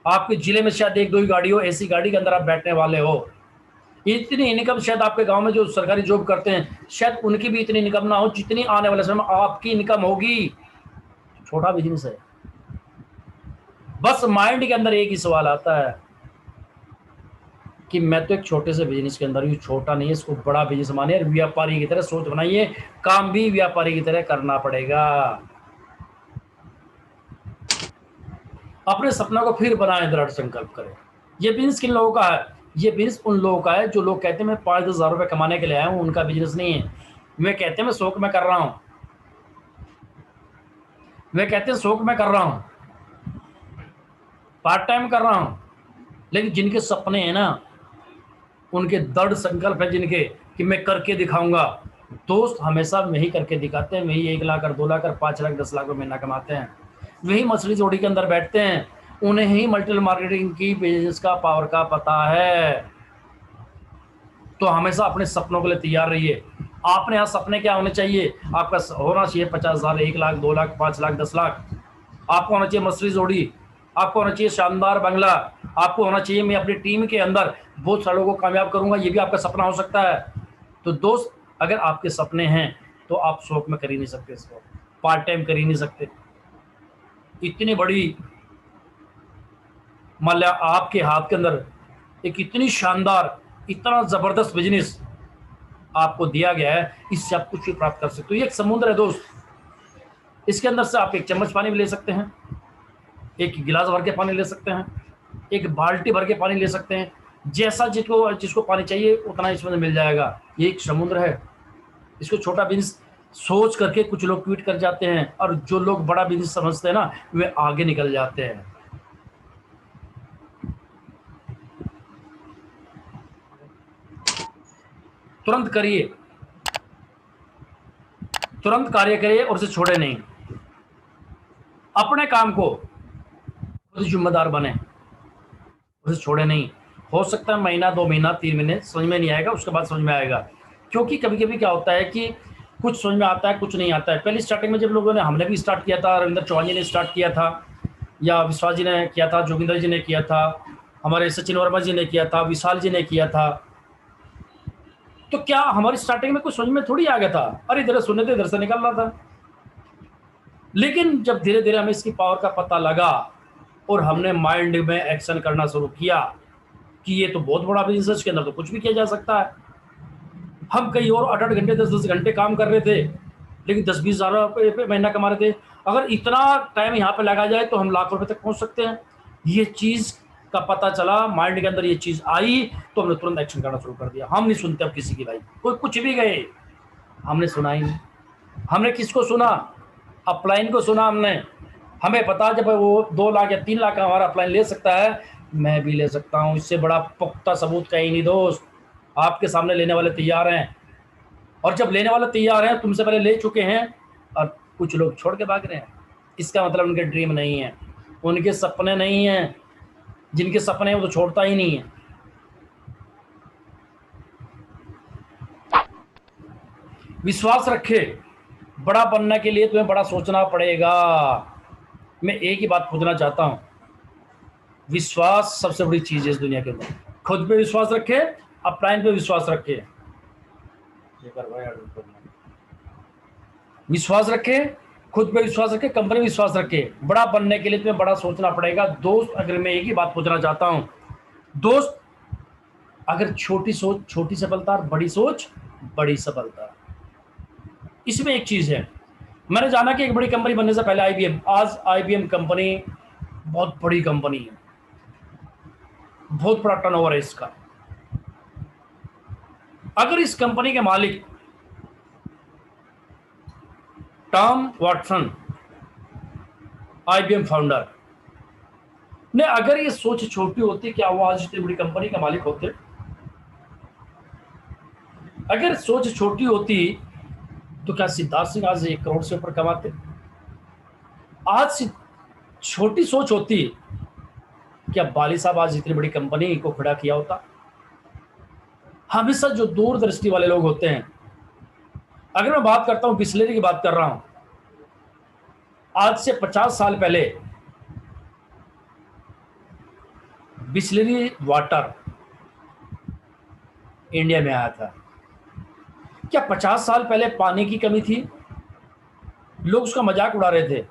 आपके जिले में शायद 1-2 ही गाड़ी हो, ऐसी गाड़ी के अंदर आप बैठने वाले हो। इतनी इनकम शायद आपके गांव में जो सरकारी जॉब करते हैं शायद उनकी भी इतनी इनकम ना हो जितनी आने वाले समय में आपकी इनकम होगी। छोटा बिजनेस है। बस माइंड के अंदर एक ही सवाल आता है कि मैं तो एक छोटे से बिजनेस के अंदर हूँ, छोटा नहीं है, इसको बड़ा बिजनेस मानिए और व्यापारी की तरह सोच बनाइए। काम भी व्यापारी की तरह करना पड़ेगा। अपने सपना को फिर बनाएं, दृढ़ संकल्प करें। ये बिजनेस किन लोगों का है? ये बिजनेस उन लोगों का है जो लोग कहते हैं मैं 5-10 हज़ार रुपये कमाने के लिए आया हूँ, उनका बिजनेस नहीं है। वे कहते हैं मैं शौक में कर रहा हूँ, वे कहते हैं शौक में कर रहा हूँ, पार्ट टाइम कर रहा हूँ। लेकिन जिनके सपने हैं ना, उनके दृढ़ संकल्प है जिनके कि मैं करके दिखाऊंगा, दोस्त हमेशा वही करके दिखाते हैं। वही 1 लाख और 2 लाख और 5 लाख 10 लाख रुपये महीना कमाते हैं। वही मछली जोड़ी के अंदर बैठते हैं। उन्हें ही मल्टीपल मार्केटिंग की बिजनेस का पावर का पता है। तो हमेशा अपने सपनों के लिए तैयार रहिए। आपने यहाँ सपने क्या होने चाहिए? आपका होना चाहिए 50 हज़ार, 1 लाख, 2 लाख, 5 लाख, 10 लाख। आपको होना चाहिए मछली जोड़ी, आपको होना चाहिए शानदार बंगला, आपको होना चाहिए मैं अपनी टीम के अंदर बहुत सारे लोगों को कामयाब करूंगा। ये भी आपका सपना हो सकता है। तो दोस्त अगर आपके सपने हैं तो आप शौक में कर ही नहीं सकते, इसको पार्ट टाइम कर ही नहीं सकते। इतनी बड़ी मान लिया आपके हाथ के अंदर एक इतनी शानदार, इतना जबरदस्त बिजनेस आपको दिया गया है, इससे आप कुछ भी प्राप्त कर सकते हो। ये एक समुद्र है दोस्त, इसके अंदर से आप एक चम्मच पानी भी ले सकते हैं। एक गिलास भर के पानी ले सकते हैं, एक बाल्टी भर के पानी ले सकते हैं, जैसा जिसको जिसको पानी चाहिए उतना इसमें मिल जाएगा। ये एक समुद्र है। इसको छोटा बिजनेस सोच करके कुछ लोग क्विट कर जाते हैं, और जो लोग बड़ा बिजनेस समझते हैं ना, वे आगे निकल जाते हैं। तुरंत करिए, तुरंत कार्य करिए और उसे छोड़े नहीं। अपने काम को खुद जिम्मेदार बने, उसे छोड़े नहीं। हो सकता है महीना, 2 महीना, 3 महीने समझ में नहीं आएगा, उसके बाद समझ में आएगा। क्योंकि कभी कभी क्या होता है कि कुछ समझ में आता है, कुछ नहीं आता है। पहले स्टार्टिंग में जब लोगों ने, हमने भी स्टार्ट किया था, रविंद्र चौहान जी ने स्टार्ट किया था, या विश्वास जी ने किया था, जोगिंदर जी ने किया था, हमारे सचिन वर्मा जी ने किया था, विशाल जी ने किया था, तो क्या हमारी स्टार्टिंग में कुछ समझ में थोड़ी आ गया था? अरे इधर सुनने थे, इधर से निकल रहा था। लेकिन जब धीरे धीरे हमें इसकी पावर का पता लगा और हमने माइंड में एक्शन करना शुरू किया कि ये तो बहुत बड़ा बिजनेस है, इसके अंदर तो कुछ भी किया जा सकता है। हम कई और 8-8 घंटे, 10-10 घंटे काम कर रहे थे, लेकिन 10-20 हज़ार रुपये महीना कमा रहे थे। अगर इतना टाइम यहाँ पे लगा जाए तो हम लाख रुपए तक पहुंच सकते हैं। ये चीज़ का पता चला, माइंड के अंदर ये चीज़ आई, तो हमने तुरंत एक्शन करना शुरू कर दिया। हम नहीं सुनते अब किसी की, भाई कोई कुछ भी गए, हमने सुना ही नहीं। हमने किसको सुना? अपलाइन को सुना हमने। हमें पता जब वो 2 लाख या 3 लाख का हमारा अपलाइन ले सकता है, मैं भी ले सकता हूँ। इससे बड़ा पुख्ता सबूत कहीं नहीं दोस्त। आपके सामने लेने वाले तैयार हैं, और जब लेने वाले तैयार हैं, तुमसे पहले ले चुके हैं, और कुछ लोग छोड़ के भाग रहे हैं। इसका मतलब उनके ड्रीम नहीं है, उनके सपने नहीं हैं। जिनके सपने हैं वो तो छोड़ता ही नहीं है। विश्वास रखे, बड़ा बनने के लिए तुम्हें बड़ा सोचना पड़ेगा। मैं एक ही बात पूछना चाहता हूं, विश्वास सबसे बड़ी चीज है इस दुनिया के अंदर। खुद पे विश्वास रखे, अपलाइन पे विश्वास रखे, विश्वास रखे, खुद पे विश्वास रखे, कंपनी पे विश्वास रखे। बड़ा बनने के लिए तुम्हें बड़ा सोचना पड़ेगा दोस्त। अगर मैं एक ही बात पूछना चाहता हूं दोस्त, अगर छोटी सोच छोटी सफलता, और बड़ी सोच बड़ी सफलता, इसमें एक चीज है। मैंने जाना कि एक बड़ी कंपनी बनने से पहले आईबीएम, आज आईबीएम कंपनी बहुत बड़ी कंपनी है, बहुत बड़ा टर्नओवर है इसका। अगर इस कंपनी के मालिक टॉम वॉटसन, आईबीएम फाउंडर ने, अगर ये सोच छोटी होती, क्या वो आज इतनी बड़ी कंपनी का मालिक होते? अगर सोच छोटी होती तो क्या सिद्धार्थ सिंह आज 1 करोड़ से ऊपर कमाते? आज छोटी सोच होती, क्या बाली साहब आज इतनी बड़ी कंपनी को खड़ा किया होता? हमेशा जो दूरदृष्टि वाले लोग होते हैं, अगर मैं बात करता हूं, बिस्लेरी की बात कर रहा हूं, आज से 50 साल पहले बिस्लेरी वाटर इंडिया में आया था। क्या 50 साल पहले पानी की कमी थी? लोग उसका मजाक उड़ा रहे थे,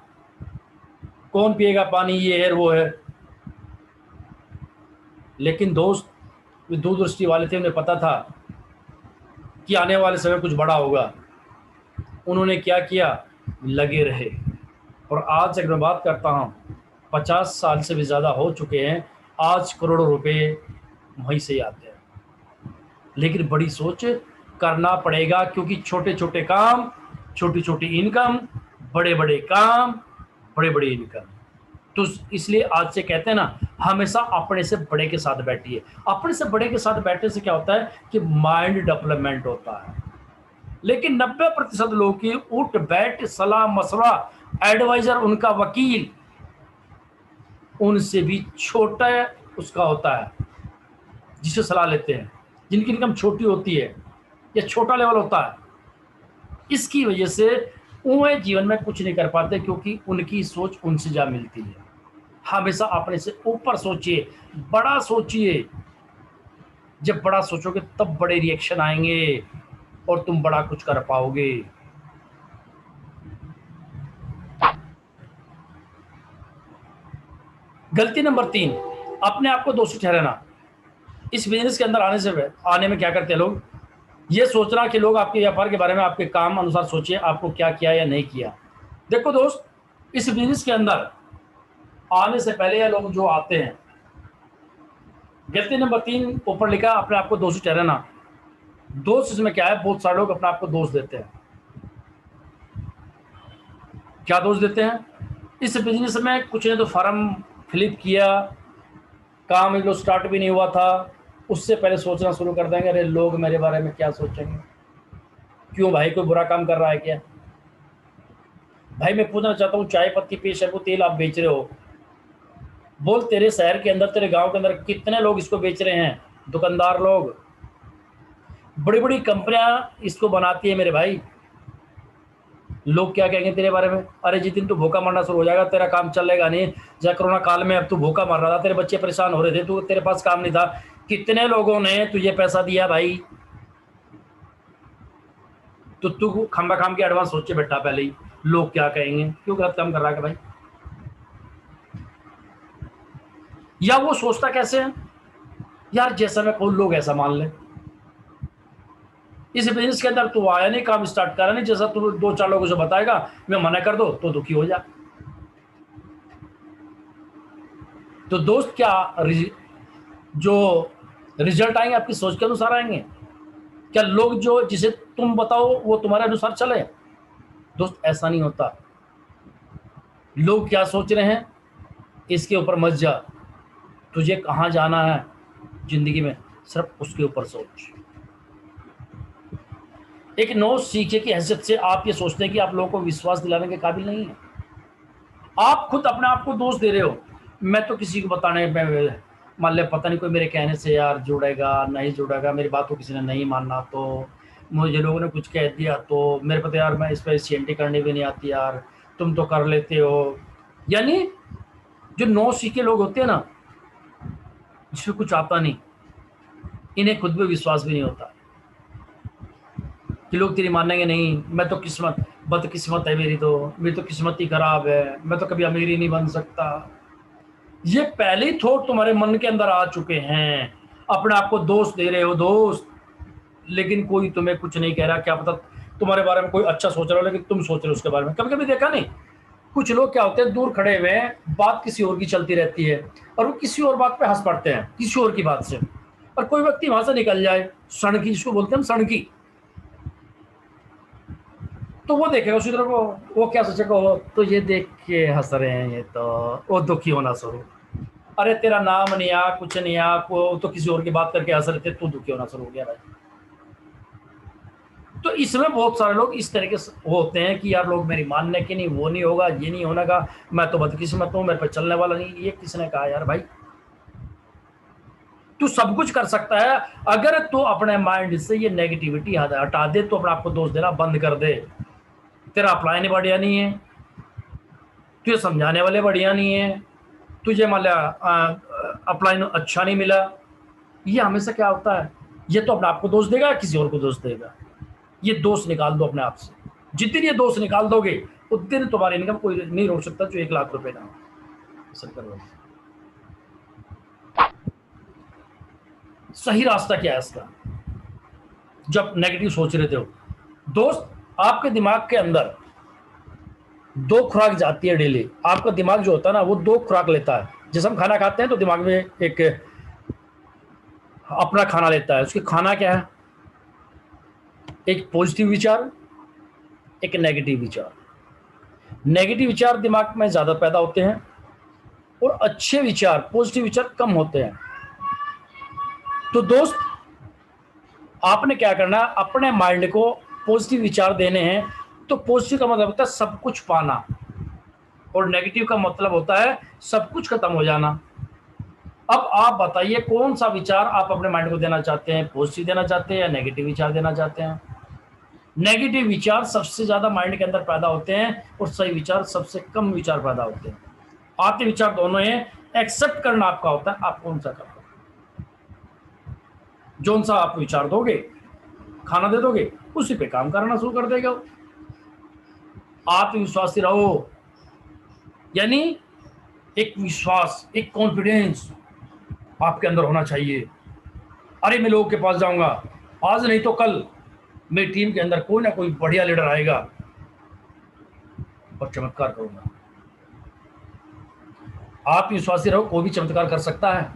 कौन पिएगा पानी, ये है वो है। लेकिन दोस्त, वे दूरदृष्टि वाले थे, उन्हें पता था कि आने वाले समय कुछ बड़ा होगा। उन्होंने क्या किया? लगे रहे। और आज अगर मैं बात करता हूँ, 50 साल से भी ज़्यादा हो चुके हैं, आज करोड़ों रुपए वहीं से ही आते हैं। लेकिन बड़ी सोच करना पड़ेगा, क्योंकि छोटे छोटे काम, छोटी छोटी इनकम, बड़े बड़े काम, बड़े बड़े इनकम। तो इसलिए आज से कहते हैं ना, हमेशा अपने से बड़े के साथ बैठिए। अपने से बड़े के साथ बैठने से क्या होता है कि माइंड डेवलपमेंट होता है। लेकिन 90% लोगों की उठ बैठ, सलाह मशवरा, एडवाइजर, उनका वकील, उनसे भी छोटा उसका होता है जिसे सलाह लेते हैं, जिनकी इनकम छोटी होती है या छोटा लेवल होता है। इसकी वजह से वो जीवन में कुछ नहीं कर पाते, क्योंकि उनकी सोच उनसे जा मिलती है। हमेशा अपने से ऊपर सोचिए, बड़ा सोचिए। जब बड़ा सोचोगे तब बड़े रिएक्शन आएंगे और तुम बड़ा कुछ कर पाओगे। गलती नंबर 3, अपने आप को दोषी ठहराना। इस बिजनेस के अंदर आने में क्या करते हैं लोग? ये सोचना कि लोग आपके व्यापार के बारे में आपके काम अनुसार सोचिए, आपको क्या किया या नहीं किया। देखो दोस्त, इस बिजनेस के अंदर आने से पहले या लोग जो आते हैं। गलती नंबर 3 ऊपर लिखा, अपने आप को दोषी ठहराना। दोस्त इसमें क्या है, बहुत सारे लोग अपने आप को दोष देते हैं। क्या दोष देते हैं? इस बिजनेस में कुछ ने तो फॉर्म फिलिप किया, काम एक स्टार्ट भी नहीं हुआ था, उससे पहले सोचना शुरू कर देंगे, अरे लोग मेरे बारे में क्या सोचेंगे, क्यों भाई कोई बुरा काम कर रहा है क्या? भाई मैं पूछना चाहता हूँ, चाय पत्ती पे शैम्पू तेल आप बेच रहे हो, बोल तेरे शहर के अंदर, तेरे गांव के अंदर कितने लोग इसको बेच रहे हैं? दुकानदार लोग, बड़ी बड़ी कंपनियां इसको बनाती है मेरे भाई। लोग क्या कहेंगे तेरे बारे में? अरे जिस दिन तू भूखा मरना शुरू हो जाएगा, तेरा काम चलेगा नहीं। जब कोरोना काल में अब तू भूखा मर रहा था, तेरे बच्चे परेशान हो रहे थे, तू तेरे पास काम नहीं था, कितने लोगों ने तुझे पैसा दिया भाई? तो तू खंबा खाम के एडवांस सोच के बैठा पहले ही, लोग क्या कहेंगे, क्यों गलत काम कर रहा है भाई? या वो सोचता कैसे है, यार जैसा मैं कहूं लोग ऐसा मान ले। इस बिजनेस के अंदर तू आया नहीं, काम स्टार्ट करा नहीं, जैसा तू 2-4 लोगों से बताएगा, मैं मना कर दो तो दुखी हो जा। तो दोस्त क्या जो रिजल्ट आएंगे आपकी सोच के अनुसार आएंगे? क्या लोग जो जिसे तुम बताओ वो तुम्हारे अनुसार चले? दोस्त ऐसा नहीं होता। लोग क्या सोच रहे हैं इसके ऊपर मत जा, तुझे कहाँ जाना है जिंदगी में सिर्फ उसके ऊपर सोच। एक नौ सीखे की हैसियत से आप ये सोचते हैं कि आप लोगों को विश्वास दिलाने के काबिल नहीं है। आप खुद अपने आप को दोष दे रहे हो, मैं तो किसी को बताने में, मान ले पता नहीं कोई मेरे कहने से यार जुड़ेगा नहीं जुड़ेगा, मेरी बात को किसी ने नहीं मानना, तो मुझे लोगों ने कुछ कह दिया तो मेरे पता यार मैं इस पर सीएनटी करनी भी नहीं आती यार, तुम तो कर लेते हो। यानी जो 9 सीखे लोग होते हैं ना, जिसमें कुछ आता नहीं, इन्हें खुद पे विश्वास भी नहीं होता कि लोग तेरी मानेंगे नहीं, मैं तो बदकिस्मत है मेरी तो किस्मत ही खराब है, मैं तो कभी अमीर ही नहीं बन सकता। ये पहले ही थॉट तुम्हारे मन के अंदर आ चुके हैं। अपने आप को दोस्त दे रहे हो दोस्त, लेकिन कोई तुम्हें कुछ नहीं कह रहा। क्या पता तुम्हारे बारे में कोई अच्छा सोच रहा हो, लेकिन तुम सोच रहे हो उसके बारे में। कभी कभी देखा नहीं, कुछ लोग क्या होते हैं, दूर खड़े हुए हैं, बात किसी और की चलती रहती है और वो किसी और बात पे हंस पड़ते हैं, किसी और की बात से, और कोई व्यक्ति वहां से निकल जाए, सड़की जिसको बोलते हैं हम, सड़की, तो वो देखेगा उसी तरह को, वो क्या सोचेगा, तो ये देख के हंस रहे हैं ये, तो वो दुखी होना शुरू। अरे तेरा नाम नहीं आ, कुछ नहीं आ, वो तो किसी और की बात करके हंस रहे थे, तू दुखी होना शुरू हो गया भाई। तो इसमें बहुत सारे लोग इस तरीके से होते हैं कि यार लोग मेरी मानने की नहीं, वो नहीं होगा, ये नहीं होने का, मैं तो बदकिस्मत हूं, मेरे पे चलने वाला नहीं। ये किसने कहा यार भाई? तू सब कुछ कर सकता है अगर तू अपने माइंड से ये नेगेटिविटी हटा दे, तो अपने आपको दोष देना बंद कर दे। तेरा अप्लाई नहीं बढ़िया नहीं है, तुझे समझाने वाले बढ़िया नहीं है, तुझे मान लिया अप्लाई अच्छा नहीं मिला, ये हमेशा क्या होता है, ये तो अपने आप को दोष देगा, किसी और को दोष देगा। ये दोष निकाल दो अपने आप से। जिस दिन ये दोष निकाल दोगे उस दिन तुम्हारी इनकम कोई नहीं रोक सकता जो 1 लाख रुपए ना हो। सही रास्ता क्या है इसका? जब नेगेटिव सोच रहे हो दोस्त, आपके दिमाग के अंदर 2 खुराक जाती है डेली। आपका दिमाग जो होता है ना, वो 2 खुराक लेता है। जैसे हम खाना खाते हैं तो दिमाग में एक अपना खाना लेता है। उसके खाना क्या है? एक पॉजिटिव विचार, एक नेगेटिव विचार। नेगेटिव विचार दिमाग में ज्यादा पैदा होते हैं और अच्छे विचार, पॉजिटिव विचार कम होते हैं। तो दोस्त, आपने क्या करना है, अपने माइंड को पॉजिटिव विचार देने हैं। तो पॉजिटिव का मतलब होता है सब कुछ पाना, और नेगेटिव का मतलब होता है सब कुछ खत्म हो जाना। अब आप बताइए कौन सा विचार आप अपने माइंड को देना चाहते हैं, पॉजिटिव देना चाहते हैं या नेगेटिव विचार देना चाहते हैं? नेगेटिव विचार सबसे ज्यादा माइंड के अंदर पैदा होते हैं और सही विचार सबसे कम विचार पैदा होते हैं। आते विचार दोनों हैं, एक्सेप्ट करना आपका होता है, आप कौन सा करते हैं। जो सा आप विचार दोगे, खाना दे दोगे, उसी पे काम करना शुरू कर देगा। आत्मविश्वासी रहो, यानी एक विश्वास, एक कॉन्फिडेंस आपके अंदर होना चाहिए। अरे मैं लोगों के पास जाऊंगा, आज नहीं तो कल मेरी टीम के अंदर कोई ना कोई बढ़िया लीडर आएगा और चमत्कार करूंगा। आत्मविश्वासी रहो, कोई भी चमत्कार कर सकता है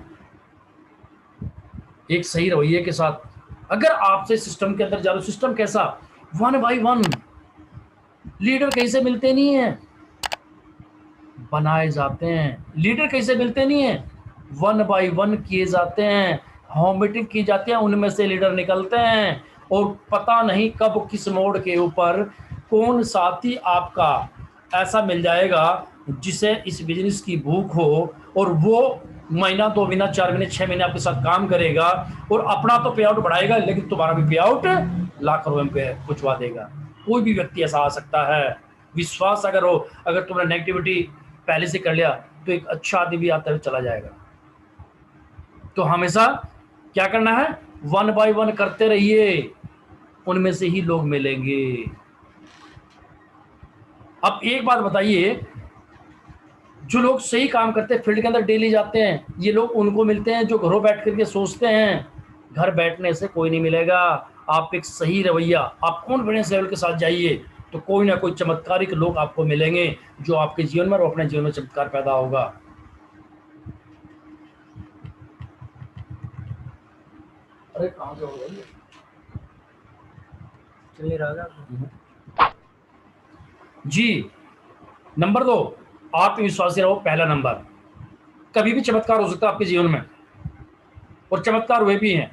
एक सही रवैये के साथ। अगर आपसे सिस्टम के अंदर जा रहे हो, सिस्टम कैसा, 1 by 1, लीडर कहीं से मिलते नहीं है, बनाए जाते हैं। लीडर कैसे मिलते नहीं है, 1 by 1 किए जाते हैं, होम मीटिंग की जाती है, उनमें से लीडर निकलते हैं। और पता नहीं कब किस मोड़ के ऊपर कौन साथी आपका ऐसा मिल जाएगा जिसे इस बिजनेस की भूख हो, और वो महीना 2 महीना 4 महीने 6 महीने आपके साथ काम करेगा और अपना तो पे आउट बढ़ाएगा, लेकिन तुम्हारा भी पे आउट लाख रुपए पे पहुंचवा देगा। कोई भी व्यक्ति ऐसा आ सकता है। विश्वास अगर हो, अगर तुमने नेगेटिविटी पहले से कर लिया तो एक अच्छा आदमी भी आता है चला जाएगा। तो हमेशा क्या करना है, 1 by 1 करते रहिए, उनमें से ही लोग मिलेंगे। अब एक बात बताइए, जो लोग सही काम करते हैं, फील्ड के अंदर डेली जाते हैं, ये लोग उनको मिलते हैं जो घरों बैठ करके सोचते हैं। घर बैठने से कोई नहीं मिलेगा। आप एक सही रवैया, आप कॉन्फिडेंस लेवल के साथ जाइए तो कोई ना कोई चमत्कारिक लोग आपको मिलेंगे जो आपके जीवन में और अपने जीवन में चमत्कार पैदा होगा। अरे कहाँ से हो गई? चलिए राजा जी। नंबर 2, आत्मविश्वासी रहो, पहला नंबर। कभी भी चमत्कार हो सकता है आपके जीवन में, और चमत्कार हुए भी हैं।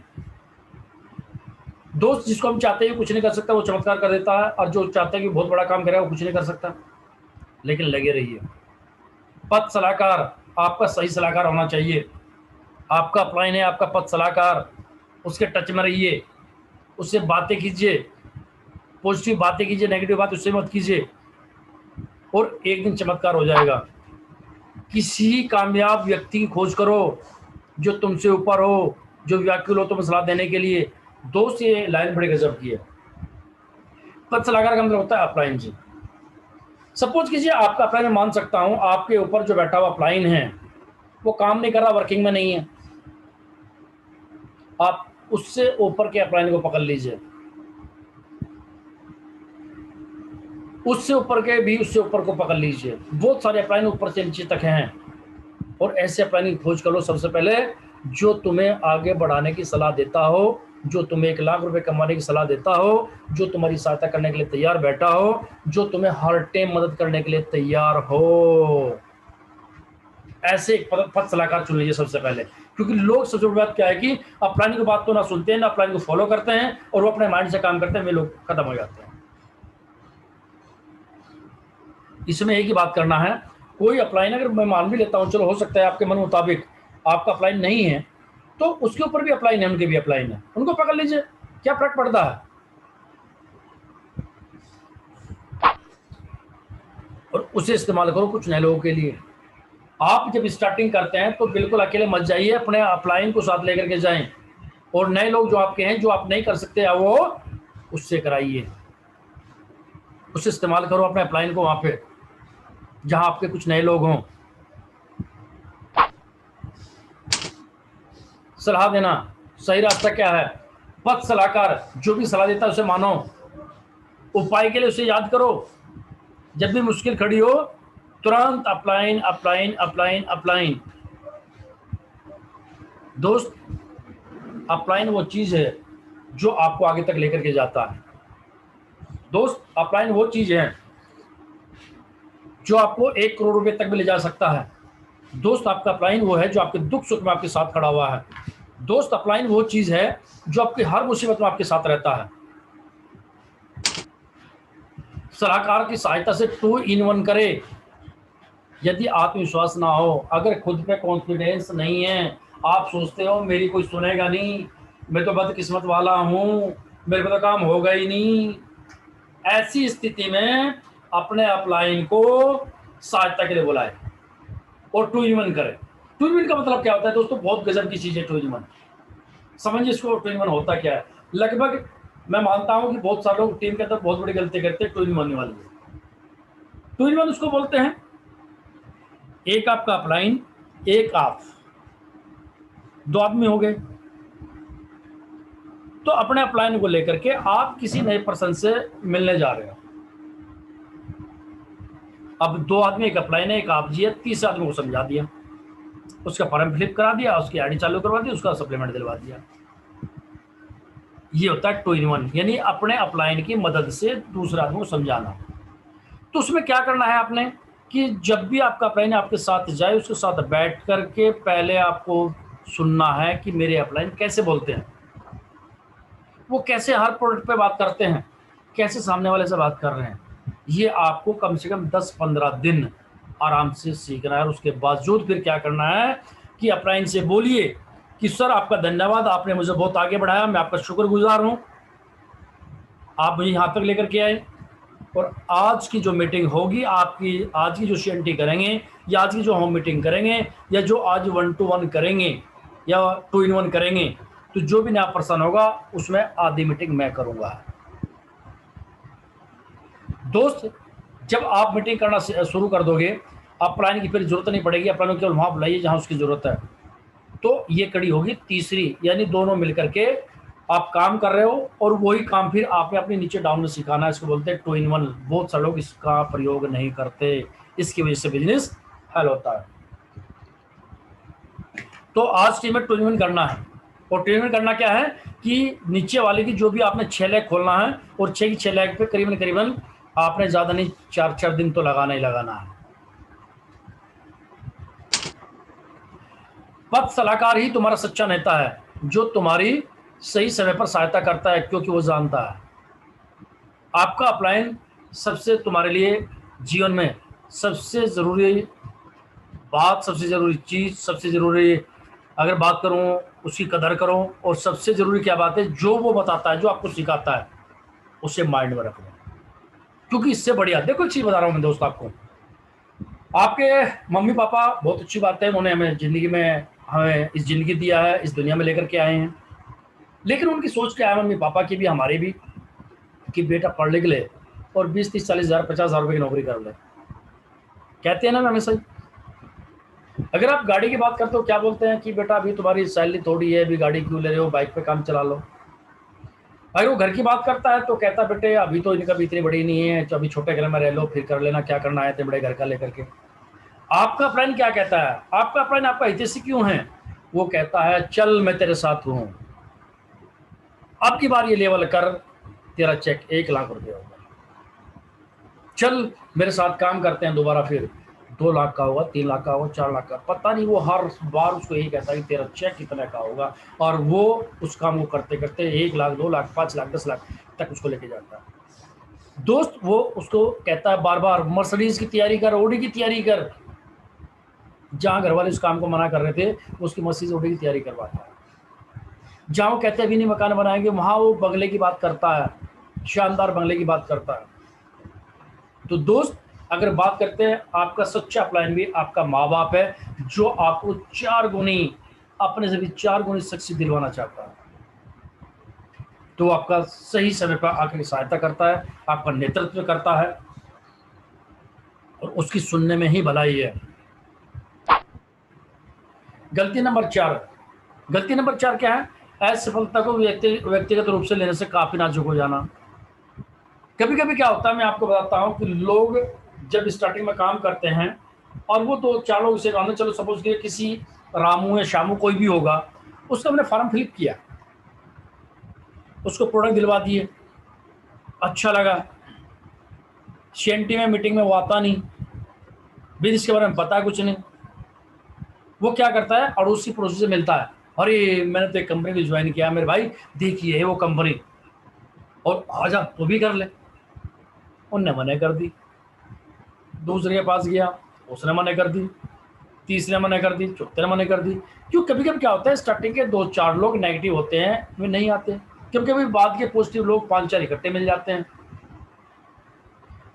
दोस्त जिसको हम चाहते हैं कुछ नहीं कर सकता, वो चमत्कार कर देता है, और जो चाहता है कि बहुत बड़ा काम करे वो कुछ नहीं कर सकता। लेकिन लगे रहिए। पद सलाहकार, आपका सही सलाहकार होना चाहिए। आपका अपलाइन है, आपका पद सलाहकार, उसके टच में रहिए, उससे बातें कीजिए, पॉजिटिव बातें कीजिए, नेगेटिव बात उससे मत कीजिए, और एक दिन चमत्कार हो जाएगा। किसी कामयाब व्यक्ति की खोज करो जो तुमसे ऊपर हो, जो व्याकुल हो तुम्हें सलाह देने के लिए। दोस्त, ये लाइन बड़े गजब की है। पद सलाहकार का मतलब होता है अपलाइन जी। सपोज कीजिए आपका अपलाइन, मैं मान सकता हूं आपके ऊपर जो बैठा हुआ अपलाइन है वो काम नहीं कर रहा, वर्किंग में नहीं है, आप उससे ऊपर के अपलाइन को पकड़ लीजिए, उससे ऊपर के भी उससे ऊपर को पकड़ लीजिए। बहुत सारे अपलाइन ऊपर से नीचे तक हैं, और ऐसे अपलाइन की खोज करो सबसे पहले जो तुम्हें आगे बढ़ाने की सलाह देता हो, जो तुम्हें 1 लाख रुपए कमाने की सलाह देता हो, जो तुम्हारी सहायता करने के लिए तैयार बैठा हो, जो तुम्हें हर टाइम मदद करने के लिए तैयार हो। ऐसे एक पद सलाहकार चुन लीजिए सबसे पहले। क्योंकि लोग सबसे बड़ी बात क्या है कि अपलाइन की बात तो ना सुनते हैं, ना अपलाइन को फॉलो करते हैं, और वो अपने माइंड से काम करते हैं, वे लोग खत्म हो जाते हैं। इसमें एक ही बात करना है, कोई अपलाइन अगर मैं मान भी लेता हूं, चलो हो सकता है आपके मन मुताबिक आपका अपलाइन नहीं है, तो उसके ऊपर भी अपलाइन है, उनके भी अपलाइन है, उनको पकड़ लीजिए, क्या फर्क पड़ता है। और उसे इस्तेमाल करो कुछ नए लोगों के लिए। आप जब स्टार्टिंग करते हैं तो बिल्कुल अकेले मत जाइए, अपने अपलाइन को साथ लेकर के जाएं, और नए लोग जो आपके हैं, जो आप नहीं कर सकते वो उससे कराइए, उससे इस्तेमाल करो अपने अपलाइन को वहां पे जहां आपके कुछ नए लोग हों। सलाह देना सही रास्ता क्या है, पद सलाहकार जो भी सलाह देता है उसे मानो, उपाय के लिए उसे याद करो। जब भी मुश्किल खड़ी हो तुरंत अपलाइन अपलाइन अपलाइन अपलाइन। दोस्त, अपलाइन वो चीज है जो आपको आगे तक लेकर के जाता है। दोस्त, अपलाइन वो चीज है जो आपको 1 करोड़ रुपए तक भी ले जा सकता है। दोस्त, आपका अपलाइन वो है जो आपके दुख सुख में आपके साथ खड़ा हुआ है। दोस्त, अपलाइन वो चीज है जो आपकी हर मुसीबत में आपके साथ रहता है। सलाहकार की सहायता से 2 in 1 करे। यदि आत्मविश्वास ना हो, अगर खुद पे कॉन्फिडेंस नहीं है, आप सोचते हो मेरी कोई सुनेगा नहीं, मैं तो बदकिस्मत वाला हूँ, मेरे को तो काम होगा ही नहीं, ऐसी स्थिति में अपने अपलाइन को सहायता के लिए बुलाए और 2 in 1 करे। 2 in 1 का मतलब क्या होता है दोस्तों, बहुत गजब की चीज है 2 in 1। समझिए इसको, 2 in 1 होता क्या है। लगभग मैं मानता हूं कि बहुत सारे लोग टीम के अंदर बहुत बड़ी गलती करते हैं 2 in 1 वाली। 2 in 1 उसको बोलते हैं, एक आपका अपलाइन, एक आप, 2 आदमी हो गए। तो अपने अपलाइन को लेकर के आप किसी नए पर्सन से मिलने जा रहे हो। अब 2 आदमी, एक अपलाइन है, एक आप जी है, तीसरे आदमी को समझा दिया। उसका फॉर्म फिलिप करा दिया, उसकी आईडी चालू करवा दी, उसका सप्लीमेंट दिलवा दिया। ये होता है 2 in 1, यानी अपने अपलाइन की मदद से दूसरे आदमी को समझाना। तो उसमें क्या करना है आपने कि जब भी आपका अपलाइन आपके साथ जाए, उसके साथ बैठ करके पहले आपको सुनना है कि मेरे अपलाइन कैसे बोलते हैं, वो कैसे हर प्रोडक्ट पे बात करते हैं, कैसे सामने वाले से बात कर रहे हैं। ये आपको कम से कम 10-15 दिन आराम से सीखना है। और उसके बावजूद फिर क्या करना है कि अपलाइन से बोलिए कि सर आपका धन्यवाद, आपने मुझे बहुत आगे बढ़ाया, मैं आपका शुक्रगुजार हूँ, आप मुझे यहाँ तक लेकर के आए। और आज की जो मीटिंग होगी, आपकी आज की जो CNT करेंगे, या आज की जो हम मीटिंग करेंगे, या जो आज 1 to 1 करेंगे या 2 in 1 करेंगे, तो जो भी नया पर्सन होगा उसमें आधी मीटिंग मैं करूंगा। दोस्त, जब आप मीटिंग करना शुरू कर दोगे, अपलाइन की फिर जरूरत नहीं पड़ेगी, अपलाइन को केवल वहां बुलाइए जहां उसकी जरूरत है। तो ये कड़ी होगी तीसरी, यानी दोनों मिलकर के आप काम कर रहे हो और वही काम फिर आपने अपने नीचे डाउन में सिखाना है। इसको बोलते हैं 2 in 1। बहुत सारे लोग इसका प्रयोग नहीं करते, इसकी वजह से बिजनेस फेल होता है। तो आज टीम में 2 in 1 करना है। और 2 in 1 करना क्या है कि नीचे वाले की जो भी आपने 6 लाख खोलना है, और 6 की 6 लाख पे करीबन आपने ज्यादा नहीं 4 दिन तो लगाना ही लगाना है। पद सलाहकार ही तुम्हारा सच्चा नेता है, जो तुम्हारी सही समय पर सहायता करता है, क्योंकि वो जानता है आपका अपलाइन सबसे तुम्हारे लिए जीवन में सबसे जरूरी बात, सबसे जरूरी चीज, सबसे जरूरी अगर बात करूं उसकी कदर करो। और सबसे जरूरी क्या बात है, जो वो बताता है, जो आपको सिखाता है, उसे माइंड में रखो। क्योंकि इससे बढ़िया, देखो एक चीज बता रहा हूं मैं दोस्त आपको, आपके मम्मी पापा बहुत अच्छी बात है, उन्होंने हमें जिंदगी में हमें इस जिंदगी दिया है, इस दुनिया में लेकर के आए हैं। लेकिन उनकी सोच क्या है, मम्मी पापा की भी हमारी भी, कि बेटा पढ़ लिख ले और 20-30-40 हज़ार 50,000 रुपए की नौकरी कर ले। कहते हैं ना हमेशा। अगर आप गाड़ी की बात करते हो, क्या बोलते हैं कि बेटा अभी तुम्हारी सैलरी थोड़ी है, अभी गाड़ी क्यों ले रहे हो, बाइक पे काम चला लो। अगर वो घर की बात करता है तो कहता है बेटे अभी तो इनका भी इतनी बड़ी नहीं है, तो अभी छोटे घर में रह लो, फिर कर लेना, क्या करना है इतने बड़े घर का लेकर के। आपका फ्रेंड क्या कहता है, आपका फ्रेंड आपका हितैषी क्यों है, वो कहता है चल मैं तेरे साथ हूं, अब की बार ये लेवल कर, तेरा चेक 1 लाख रुपए होगा, चल मेरे साथ काम करते हैं, दोबारा फिर 2 लाख का होगा, 3 लाख का होगा, 4 लाख का, पता नहीं। वो हर बार उसको यही कहता है कि तेरा चेक कितने का होगा, और वो उस काम को करते करते 1 लाख, 2 लाख, 5 लाख, 10 लाख तक उसको लेके जाता है। दोस्त, वो उसको कहता है बार बार मर्सिडीज की तैयारी कर, ऑडी की तैयारी कर। जहां घर वाले उस काम को मना कर रहे थे, उसकी मर्सिडीज ऑडी की तैयारी करवाता है। जहां वो कहते हैं अभी नहीं मकान बनाएंगे, वहां वो बंगले की बात करता है, शानदार बंगले की बात करता है। तो दोस्त, अगर बात करते हैं, आपका सच्चा अपलाइन भी आपका माँ बाप है, जो आपको 4 गुनी, अपने से भी 4 गुनी सक्सेस दिलवाना चाहता है। तो आपका सही समय पर आकर सहायता करता है, आपका नेतृत्व करता है, और उसकी सुनने में ही भलाई है। गलती नंबर 4 क्या है, असफलता को व्यक्तिगत रूप से लेने से काफी नाजुक हो जाना। कभी कभी क्या होता है, मैं आपको बताता हूं कि लोग जब स्टार्टिंग में काम करते हैं, और वो 2-4 लोग इसे, चलो सपोज कि किसी रामू या शामू कोई भी होगा, उसका हमने फॉर्म फिलिप किया, उसको प्रोडक्ट दिलवा दिए, अच्छा लगा। CNT में मीटिंग में वो आता नहीं, बिजनेस के बारे में पता कुछ नहीं। वो क्या करता है, अड़ोसी पड़ोसी से मिलता है, अरे मैंने तो एक कंपनी को ज्वाइन किया मेरे भाई, देखिए है वो कंपनी, और आजा तो भी कर ले। उनने मना कर दी, दूसरे के पास गया, उसने मना कर दी, तीसरे मना कर दी, चौथे ने मना कर दी। क्यों, कभी कभी क्या होता है, स्टार्टिंग के 2-4 लोग नेगेटिव होते हैं, वे नहीं आते, क्योंकि कभी बाद के पॉजिटिव लोग 5-4 इकट्ठे मिल जाते हैं।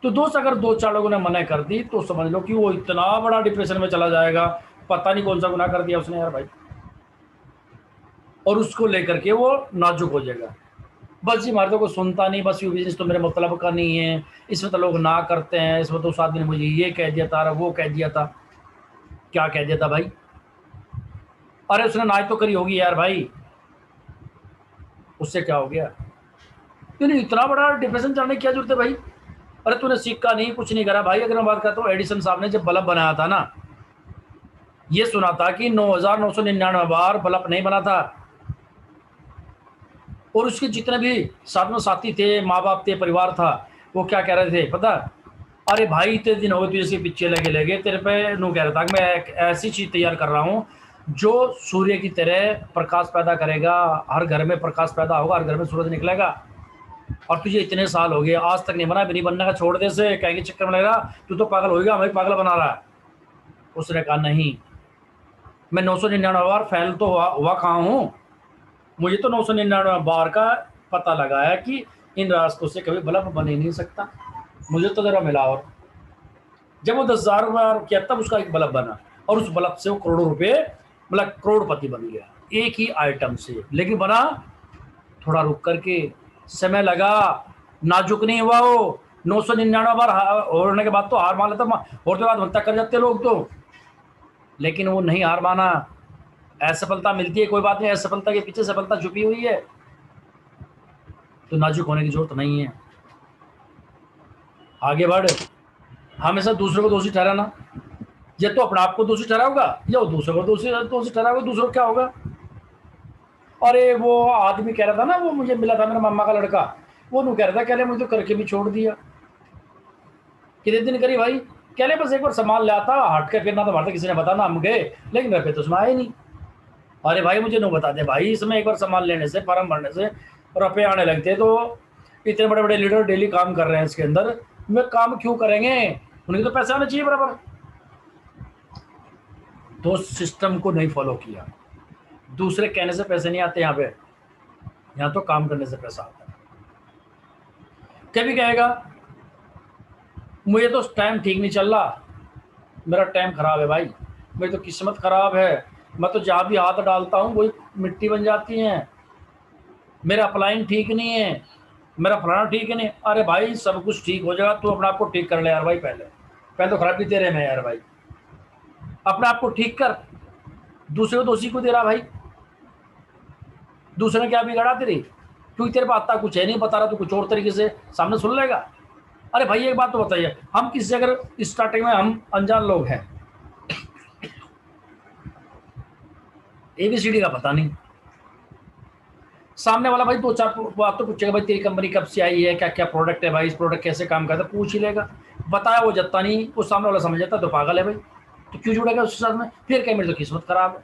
तो दोस्त, अगर 2-4 लोगों ने मना कर दी, तो समझ लो कि वो इतना बड़ा डिप्रेशन में चला जाएगा, पता नहीं कौन सा गुनाह कर दिया उसने यार भाई, और उसको लेकर के वो नाजुक हो जाएगा। बस ये हमारे को सुनता नहीं, बस ये बिजनेस तो मेरे मतलब का नहीं है, इसमें तो लोग ना करते हैं, इसमें तो उस आदमी ने मुझे ये कह दिया था, वो कह दिया था। क्या कह दिया था भाई? अरे उसने ना तो करी होगी यार भाई, उससे क्या हो गया? तूने इतना बड़ा डिप्रेशन चढ़ने की क्या जरूरत है भाई? अरे तूने सीखा नहीं, कुछ नहीं करा भाई। अगर मैं बात करता हूँ, एडिसन साहब ने जब बल्ब बनाया था ना, ये सुना था कि 9,999 बार बल्ब नहीं बना था। और उसके जितने भी साथ में साथी थे, माँ बाप थे, परिवार था, वो क्या कह रहे थे पता? अरे भाई इतने दिन हो गए तुझे इसके पीछे लगे लगे, तेरे पे नू कह रहा था कि मैं एक ऐसी चीज तैयार कर रहा हूँ जो सूर्य की तरह प्रकाश पैदा करेगा, हर घर में प्रकाश पैदा होगा, हर घर में सूरज निकलेगा। और तुझे इतने साल हो गए आज तक नहीं बना, भी नहीं बनने का छोड़ दे से, कहेंगे चक्कर में लगा तू तो पागल होगा, हमें पागल बना रहा है। उसने कहा नहीं, मैं 999 बार फैल तो हुआ कहाँ हूँ, मुझे तो 999 बार का पता लगा है कि इन रास्तों से कभी बल्ब बन ही नहीं सकता, मुझे तो जरा मिला। और जब वो 10,000 बार किया तब उसका एक बल्ब बना, और उस बल्ब से वो करोड़ों रुपए, मतलब करोड़पति बन गया एक ही आइटम से। लेकिन बना थोड़ा रुक करके, समय लगा, नाजुक नहीं हुआ वो। 999 बार होने के बाद तो हार मान लेता, और के बाद हत्या कर जाते लोग तो, लेकिन वो नहीं हार माना। असफलता मिलती है, कोई बात नहीं, असफलता के पीछे सफलता छुपी हुई है, तो नाजुक होने की जरूरत नहीं है। आगे बढ़, हमेशा दूसरों को दोषी ठहराना, या तो अपने आप को दोषी ठहराओगा या वो दूसरों को दोषी ठहराओगा, दूसरों को क्या होगा? अरे वो आदमी कह रहा था ना, वो मुझे मिला था मेरा मामा का लड़का, वो नू कह रहा था, कह मुझे तो करके भी छोड़ दिया। कितने दिन करी भाई? कह बस एक बार सामान लिया था, हट के फिरना तो किसी ने बताना, हम गए, लेकिन घर पे तो उसमें आए नहीं। अरे भाई मुझे नहीं बता दे भाई, इसमें एक बार सामान लेने से, फॉर्म भरने से रुपये आने लगते, तो इतने बड़े बड़े लीडर डेली काम कर रहे हैं इसके अंदर, में काम क्यों करेंगे? उनके तो पैसे आने चाहिए बराबर। तो सिस्टम को नहीं फॉलो किया। दूसरे कहने से पैसे नहीं आते यहाँ पे, यहाँ तो काम करने से पैसा आता है। कभी कहेगा मुझे तो टाइम ठीक नहीं चल रहा, मेरा टाइम खराब है भाई, मेरी तो किस्मत खराब है, मैं तो जहाँ भी हाथ डालता हूँ वही मिट्टी बन जाती है, मेरा अप्लाइन ठीक नहीं है, मेरा फलाना ठीक है नहीं। अरे भाई सब कुछ ठीक हो जाएगा, तू अपने आप को ठीक कर ले यार भाई, पहले तो खराबी तेरे में यार भाई, अपने आप को ठीक कर। दूसरे को दोषी को दे रहा भाई? दूसरे ने क्या बिगाड़ा तेरी? क्योंकि तेरे पास आता कुछ है नहीं, बता रहा तू कुछ और तरीके से सामने सुन लेगा। अरे भाई एक बात तो बताइए, हम किसी अगर स्टार्टिंग में हम अनजान लोग हैं, ABCD का पता नहीं, सामने वाला भाई दो चार बात तो पूछेगा, भाई तेरी कंपनी कब से आई है, क्या क्या प्रोडक्ट है भाई, इस प्रोडक्ट कैसे काम करता है, पूछ ही लेगा। बताया वो जत्ता नहीं, वो सामने वाला समझ जाता तो पागल है भाई, तो क्यों जुड़ेगा उसके साथ में? फिर कहीं मेरी तो किस्मत खराब है।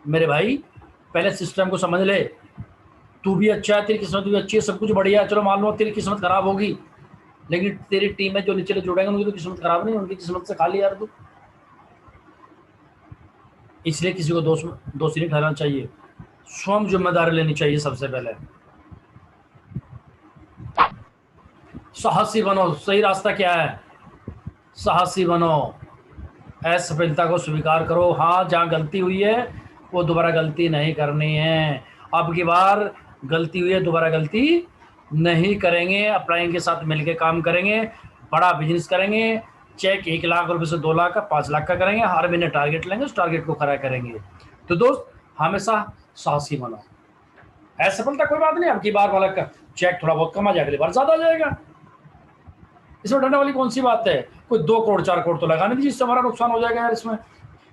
मेरे भाई पहले सिस्टम को समझ ले, तू भी अच्छा है, तेरी किस्मत भी अच्छी है, सब कुछ बढ़िया है, चलो मान लो तेरी किस्मत खराब होगी, लेकिन तेरी टीम में जो नीचे जुड़ेंगे उनकी तो किस्मत खराब नहीं, उनकी किस्मत से खाली यार तू। इसलिए किसी को दोषी नहीं ठहराना चाहिए, स्वयं जिम्मेदारी लेनी चाहिए सबसे पहले। साहसी बनो, सही रास्ता क्या है? साहसी बनो, असफलता को स्वीकार करो, हाँ जहाँ गलती हुई है वो दोबारा गलती नहीं करनी है, अब की बार गलती हुई है दोबारा गलती नहीं करेंगे, अपलाइन के साथ मिलकर काम करेंगे, बड़ा बिजनेस करेंगे, चेक 1 लाख रुपए से 2 लाख का 5 लाख का करेंगे, हर महीने टारगेट लेंगे, उस टारगेट को खरा करेंगे। तो दोस्त हमेशा साहसी बनो। असफलता कोई बात नहीं, अब की बार वाला का चेक थोड़ा बहुत कम आ जाएगा, अगली बार ज्यादा आ जाएगा, इसमें डरने वाली कौन सी बात है? कोई 2 करोड़ 4 करोड़ तो लगाने दीजिए, इससे हमारा नुकसान हो जाएगा यार। इसमें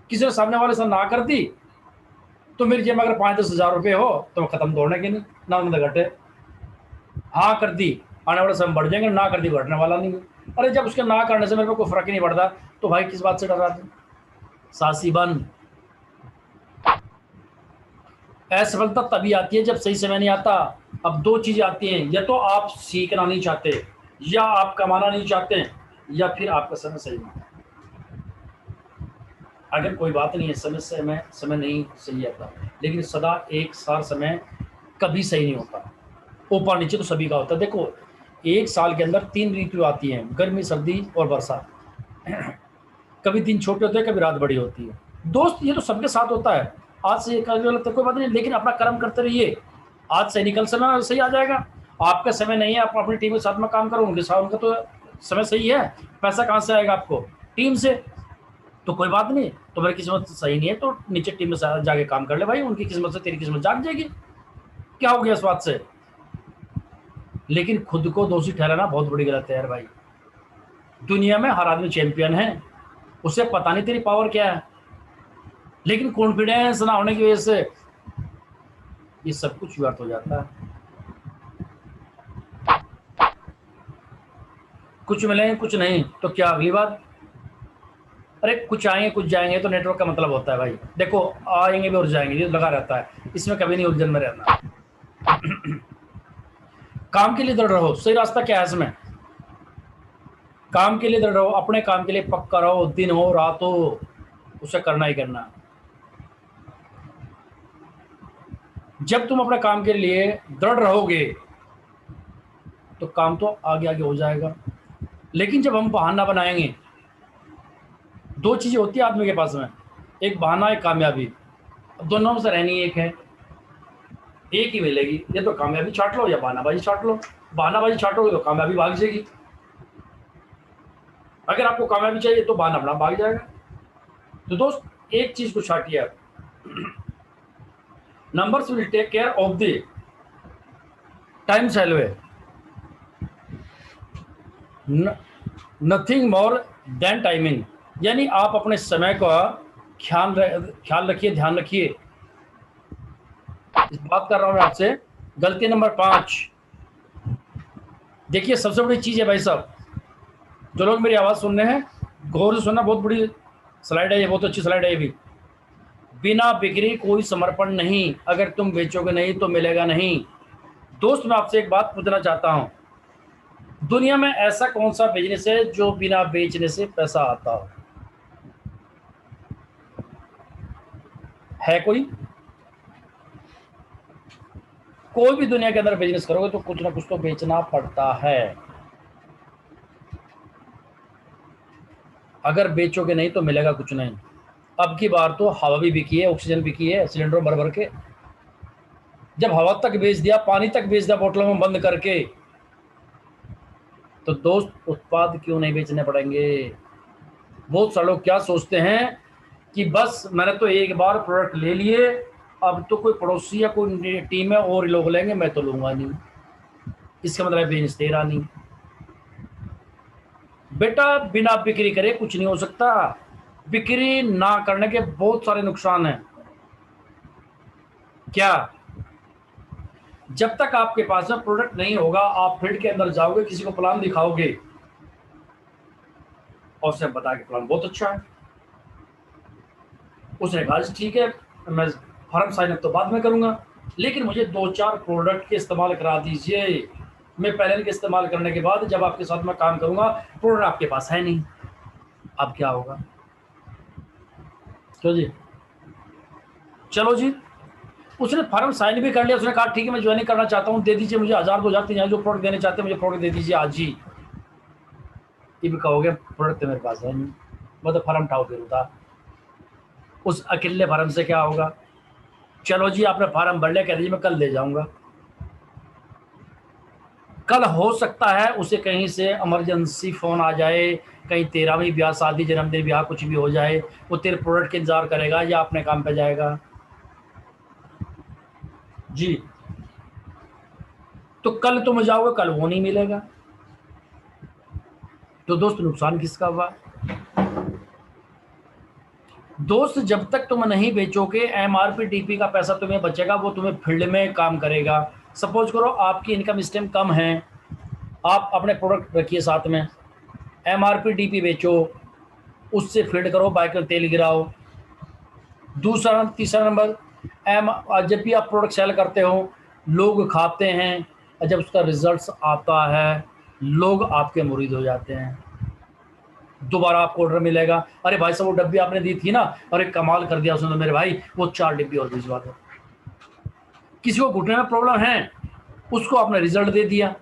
किसी ने सामने वाले से ना कर दी तो मेरी जेब में अगर 5-10 हजार रुपये हो तो मैं खत्म दौड़ने के नहीं, ना उन्होंने घटे। हाँ कर दी, आने वाले समय बढ़ जाएंगे, ना कर दी घटने वाला नहीं। अरे जब उसके ना करने से मेरे को कोई फर्क ही नहीं पड़ता तो भाई किस बात से डर रहा था? साहसी बन। असफलता तभी आती है जब सही समय नहीं आता। अब 2 चीजें आती हैं, या तो आप सीखना नहीं चाहते, या आप कमाना नहीं चाहते, या फिर आपका समय सही नहीं। अगर कोई बात नहीं है, समय नहीं सही आता, लेकिन सदा एक सार समय कभी सही नहीं होता, ऊपर नीचे तो सभी का होता है। देखो 1 साल के अंदर 3 ऋतु आती हैं, गर्मी, सर्दी और बरसात। कभी दिन छोटे होते हैं, कभी रात बड़ी होती है। दोस्त ये तो सबके साथ होता है, आज से लगता है कोई बात नहीं, लेकिन अपना कर्म करते रहिए, आज से निकल समय सही आ जाएगा। आपका समय नहीं है, आप अपनी टीम के साथ में काम करो, उनके साथ उनका तो समय सही है, पैसा कहाँ से आएगा आपको? टीम से। तो कोई बात नहीं, तुम्हारी किस्मत सही नहीं है तो नीचे टीम में जाके काम कर ले भाई, उनकी किस्मत से तेरी किस्मत जाग जाएगी, क्या हो गया इस बात से? लेकिन खुद को दोषी ठहराना बहुत बड़ी गलत है यार भाई। दुनिया में हर आदमी चैंपियन है, उसे पता नहीं तेरी पावर क्या है, लेकिन कॉन्फिडेंस ना होने की वजह से ये सब कुछ व्यर्थ हो जाता है। कुछ मिलेंगे कुछ नहीं तो क्या अगली बार, अरे कुछ आएंगे कुछ जाएंगे, तो नेटवर्क का मतलब होता है भाई। देखो आएंगे भी और जाएंगे, ये लगा रहता है, इसमें कभी नहीं उलझन में रहना। काम के लिए दृढ़ रहो। सही रास्ता क्या है इसमें? काम के लिए दृढ़ रहो, अपने काम के लिए पक्का रहो, दिन हो रात हो उसे करना ही करना। जब तुम अपने काम के लिए दृढ़ रहोगे तो काम तो आगे आगे हो जाएगा। लेकिन जब हम बहाना बनाएंगे, दो चीजें होती है आदमी के पास में, एक बहाना एक कामयाबी। अब दोनों में से रहनी एक है, एक ही मिलेगी, ये तो कामयाबी छाट लो या बहानाबाजी छाट लो। बहानाबाजी छाटोगे तो कामयाबी भाग जाएगी, अगर आपको कामयाबी चाहिए तो बहाना अपना भाग जाएगा। तो दोस्त एक चीज को छाटिए आप, numbers will take care of the time salve, nothing more than timing। यानी आप अपने समय का ख्याल रखिए, ध्यान रखिए। इस बात कर रहा हूं मैं आपसे। गलती नंबर 5, देखिए सबसे बड़ी चीज है भाई साहब, जो लोग मेरी आवाज सुन रहे हैं गौर से सुनना, बहुत बड़ी स्लाइड है ये, बहुत अच्छी स्लाइड है ये भी। बिना बिक्री कोई समर्पण नहीं, अगर तुम बेचोगे नहीं तो मिलेगा नहीं। दोस्त मैं आपसे एक बात पूछना चाहता हूं, दुनिया में ऐसा कौन सा बिजनेस है जो बिना बेचने से पैसा आता हो? है कोई? कोई भी दुनिया के अंदर बिजनेस करोगे तो कुछ ना कुछ तो बेचना पड़ता है। अगर बेचोगे नहीं तो मिलेगा कुछ नहीं। अब की बार तो हवा भी बिकी है, ऑक्सीजन बिकी है सिलेंडरों भर भर के। जब हवा तक बेच दिया, पानी तक बेच दिया बोतलों में बंद करके, तो दोस्त उत्पाद क्यों नहीं बेचने पड़ेंगे? बहुत सारे लोग क्या सोचते हैं कि बस मैंने तो एक बार प्रोडक्ट ले लिए, अब तो कोई पड़ोसी या कोई टीम है और लोग लेंगे, मैं तो लूंगा नहीं, इसका मतलब बिजनेस तेरा नहीं। बेटा बिना बिक्री करे कुछ नहीं हो सकता। बिक्री ना करने के बहुत सारे नुकसान हैं। क्या? जब तक आपके पास में प्रोडक्ट नहीं होगा, आप फील्ड के अंदर जाओगे, किसी को प्लान दिखाओगे और उसने बताया कि प्लान बहुत अच्छा है, उसने कहा ठीक है मैं फॉर्म साइन अप तो बाद में करूंगा, लेकिन मुझे 2-4 प्रोडक्ट के इस्तेमाल करा दीजिए। मैं पहले के इस्तेमाल करने के बाद जब आपके साथ मैं काम करूंगा, प्रोडक्ट आपके पास है नहीं, अब क्या होगा? तो जी चलो जी, उसने फॉर्म साइन भी कर लिया, उसने कहा ठीक है मैं ज्वाइनिंग करना चाहता हूँ, दे दीजिए मुझे 1000 2000 जो प्रोडक्ट देने चाहते हैं मुझे प्रोडक्ट दे दीजिए आज ही। भी कहोगे प्रोडक्ट तो मेरे पास है नहीं, वो तो फॉर्म उठाओ फिर उठा, उस अकेले फॉर्म से क्या होगा? चलो जी आपने फॉर्म भर लिया, कह दीजिए मैं कल ले जाऊंगा। कल हो सकता है उसे कहीं से इमरजेंसी फोन आ जाए, कहीं 13वीं ब्याह, शादी, जन्मदिन, ब्याह कुछ भी हो जाए, वो तेरे प्रोडक्ट के इंतजार करेगा या अपने काम पे जाएगा जी। तो कल तुम जाओगे, कल वो नहीं मिलेगा, तो दोस्त नुकसान किसका हुआ? दोस्त जब तक तुम नहीं बेचोगे, एमआरपी डीपी का पैसा तुम्हें बचेगा, वो तुम्हें फील्ड में काम करेगा। सपोज करो आपकी इनकम इस टाइम कम है, आप अपने प्रोडक्ट रखिए साथ में, एमआरपी डीपी बेचो, उससे फील्ड करो, बाइक में तेल गिराओ। दूसरा तीसरा नंबर, जब भी आप प्रोडक्ट सेल करते हो, लोग खाते हैं और जब उसका रिजल्ट आता है, लोग आपके मुरीद हो जाते हैं, दोबारा आपको ऑर्डर मिलेगा, अरे भाई साहब वो डब्बी आपने दी थी ना, अरे कमाल कर दिया उसने तो मेरे भाई, वो 4 डिब्बी और भिजवा दो। किसी को घुटने में प्रॉब्लम है, उसको आपने रिजल्ट दे दिया,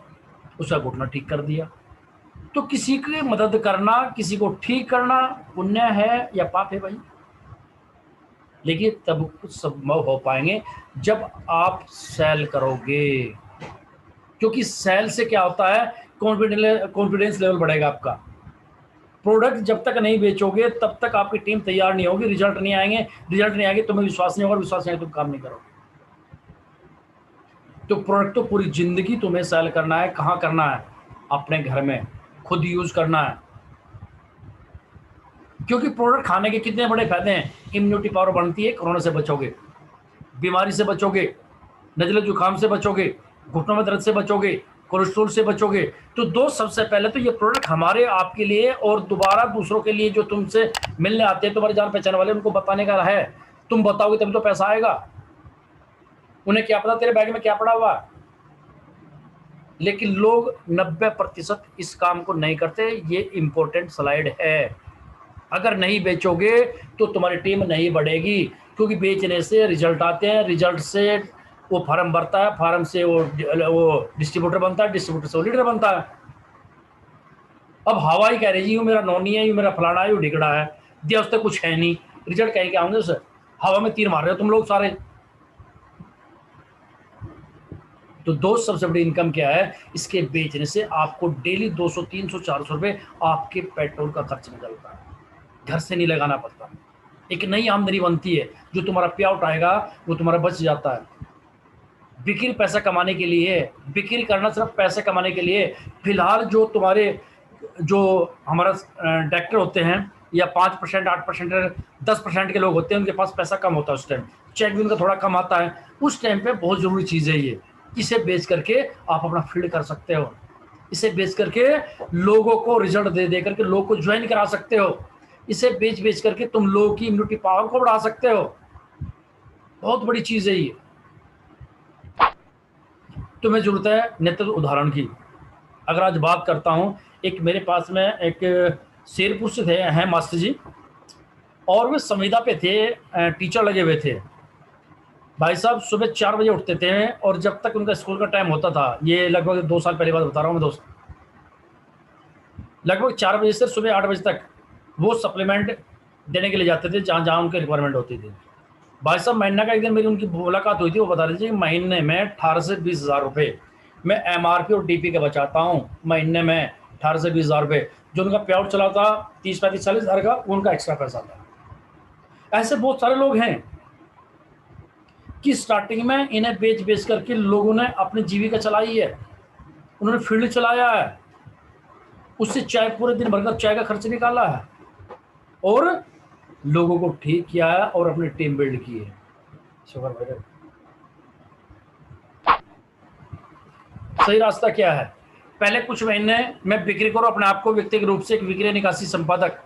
उसका घुटना ठीक कर दिया। तो किसी की मदद करना, किसी को ठीक करना पुण्य है या पाप है भाई? लेकिन तब कुछ संभव हो पाएंगे जब आप सेल करोगे, क्योंकि सेल से क्या होता है, कॉन्फिडेंस लेवल बढ़ेगा आपका। प्रोडक्ट जब तक नहीं बेचोगे तब तक आपकी टीम तैयार नहीं होगी, रिजल्ट नहीं आएंगे, तुम्हें विश्वास नहीं होगा, विश्वास नहीं, तुम काम नहीं करोगे। तो प्रोडक्ट तो पूरी जिंदगी तुम्हें सेल करना है। कहाँ करना है? अपने घर में खुद यूज करना है। क्योंकि प्रोडक्ट खाने के कितने बड़े फायदे हैं। इम्यूनिटी पावर बढ़ती है, कोरोना से बचोगे, बीमारी से बचोगे, नजले जुकाम से बचोगे, घुटनों में दर्द से बचोगे, कोलेस्ट्रोल से बचोगे। तो दोस्त सबसे पहले तो ये प्रोडक्ट हमारे आपके लिए और दोबारा दूसरों के लिए जो तुमसे मिलने आते हैं, तुम्हारे जान पहचान वाले, उनको बताने का है। तुम बताओगे तभी तो पैसा आएगा। उन्हें क्या पता तेरे बैग में क्या पड़ा हुआ। लेकिन लोग 90% इस काम को नहीं करते। ये इंपॉर्टेंट स्लाइड है। अगर नहीं बेचोगे तो तुम्हारी टीम नहीं बढ़ेगी, क्योंकि बेचने से रिजल्ट आते हैं, रिजल्ट से वो फार्म भरता है, फार्म से वो डिस्ट्रीब्यूटर बनता है, डिस्ट्रीब्यूटर से वो लीडर बनता है। अब हवा ही कह रही जी, यूँ मेरा नौनी है, यूँ मेरा फलाना है, यूँ ढिकड़ा है, दिया उससे कुछ है नहीं, रिजल्ट कहीं के आऊंगे सर। हवा में तीर मार रहे हो तुम लोग सारे। तो दोस्त सबसे बड़ी इनकम क्या है, इसके बेचने से आपको डेली 200 300 400 रुपए आपके पेट्रोल का खर्च निकलता है, घर से नहीं लगाना पड़ता। एक नई आमदनी बनती है, जो तुम्हारा पे आउट आएगा वो तुम्हारा बच जाता है। बिक्री पैसा कमाने के लिए, बिक्री करना सिर्फ पैसे कमाने के लिए। फिलहाल जो तुम्हारे जो हमारा डायरेक्टर होते हैं, या 5% 8% 10% के लोग होते हैं, उनके पास पैसा कम होता है, उस टाइम चेक भी उनका थोड़ा कम आता है। उस टाइम पे बहुत ज़रूरी चीज़ है ये। इसे बेच करके आप अपना फील्ड कर सकते हो। इसे बेच करके लोगों को रिजल्ट दे दे करके लोग को ज्वाइन करा सकते हो। इसे बेच बेच करके तुम लोगों की इम्यूनिटी पावर को बढ़ा सकते हो। बहुत बड़ी चीज़ है ये। तुम्हें जरूरत है नेतृत्व उदाहरण की। अगर आज बात करता हूँ, एक मेरे पास में एक शेरपुर से थे हैं मास्टर जी, और वे संविदा पे थे, टीचर लगे हुए थे। भाई साहब सुबह 4 बजे उठते थे, और जब तक उनका स्कूल का टाइम होता था, ये लगभग 2 साल पहले बात बता रहा हूँ मैं दोस्त, लगभग 4 बजे से सुबह 8 बजे तक वो सप्लीमेंट देने के लिए जाते थे, जहाँ जहाँ उनकी रिक्वायरमेंट होती थी। भाई साहब महीना का एक दिन मेरी उनकी मुलाकात हुई थी, वो बता रहे थे कि महीने में 18 से 20 हज़ार रुपये मैं MRP और DP का बचाता हूँ। महीने में 18 से 20 हज़ार रुपये, जो उनका पे आउट चला था 30-35-40 हज़ार का, वो उनका एक्स्ट्रा पैसा था। ऐसे बहुत सारे लोग हैं कि स्टार्टिंग में इन्हें बेच बेच करके लोगों ने अपनी जीविका चलाई है, उन्होंने फील्ड चलाया है, उससे चाय पूरे दिन भरकर चाय का खर्च निकाला है, और लोगों को ठीक किया है, और अपनी टीम बिल्ड की है। शुक्र भाई। सही रास्ता क्या है, पहले कुछ महीने में बिक्री करो अपने आप को व्यक्तिगत रूप से एक विक्रय निकासी संपादक।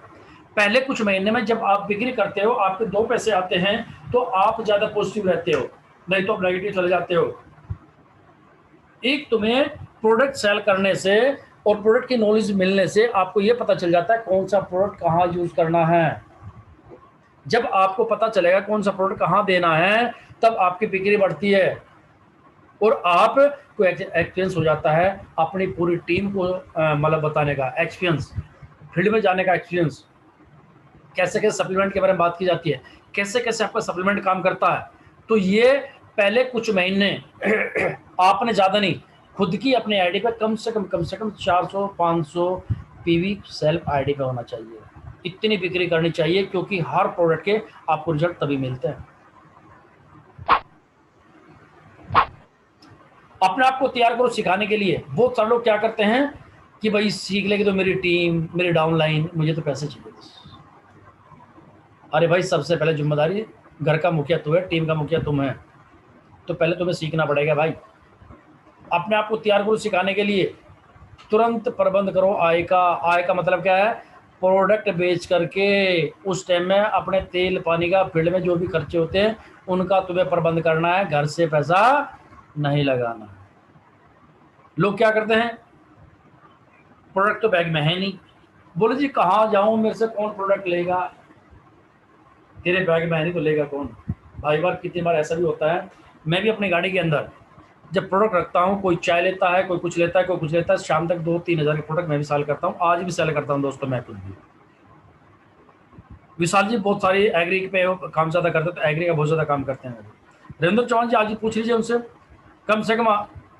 पहले कुछ महीने में जब आप बिक्री करते हो, आपके 2 पैसे आते हैं, तो आप ज्यादा पॉजिटिव रहते हो, नहीं तो आप नेगेटिव चले जाते हो। एक तुम्हें प्रोडक्ट सेल करने से और प्रोडक्ट की नॉलेज मिलने से आपको यह पता चल जाता है कौन सा प्रोडक्ट कहाँ यूज करना है। जब आपको पता चलेगा कौन सा प्रोडक्ट कहाँ देना है, तब आपकी बिक्री बढ़ती है, और आप को एक्सपीरियंस हो जाता है अपनी पूरी टीम को मतलब बताने का एक्सपीरियंस, फील्ड में जाने का एक्सपीरियंस। कैसे कैसे सप्लीमेंट के बारे में बात की जाती है, कैसे कैसे आपका सप्लीमेंट काम करता है। तो ये पहले कुछ महीने आपने ज़्यादा नहीं, खुद की अपने आईडी पे कम से कम 400-500 पीवी सेल्फ आईडी पे होना चाहिए। इतनी बिक्री करनी चाहिए, क्योंकि हर प्रोडक्ट के आपको रिजल्ट तभी मिलते हैं। अपने आप को तैयार करो सिखाने के लिए। बहुत सारे लोग क्या करते हैं कि भाई सीख लेगी तो मेरी टीम, मेरी डाउनलाइन, मुझे तो पैसे चाहिए बस। अरे भाई सबसे पहले जिम्मेदारी घर का मुखिया तू है, टीम का मुखिया तुम है, तो पहले तुम्हें सीखना पड़ेगा भाई। अपने आप को तैयार करो सिखाने के लिए। तुरंत प्रबंध करो आय का। आय का मतलब क्या है, प्रोडक्ट बेच करके उस टाइम में अपने तेल पानी का फील्ड में जो भी खर्चे होते हैं उनका तुम्हें प्रबंध करना है, घर से पैसा नहीं लगाना। लोग क्या करते हैं, प्रोडक्ट तो बैग में है नहीं, बोले जी कहाँ जाऊं, मेरे से कौन प्रोडक्ट लेगा, तेरे बैग में है नहीं तो लेगा कौन। भाई बार कितनी बार ऐसा भी होता है, मैं भी अपनी गाड़ी के अंदर जब प्रोडक्ट रखता हूँ, कोई चाय लेता है, कोई कुछ लेता है, कोई कुछ लेता है, शाम तक 2-3 हज़ार के प्रोडक्ट मैं भी सेल करता हूँ। आज भी सेल करता हूँ दोस्तों, मैं खुद भी। विशाल जी बहुत सारी एग्री पे काम ज़्यादा करते हैं, तो एग्री का बहुत ज़्यादा काम करते हैं। रविंद्र चौहान जी आज पूछ लीजिए उनसे, कम से कम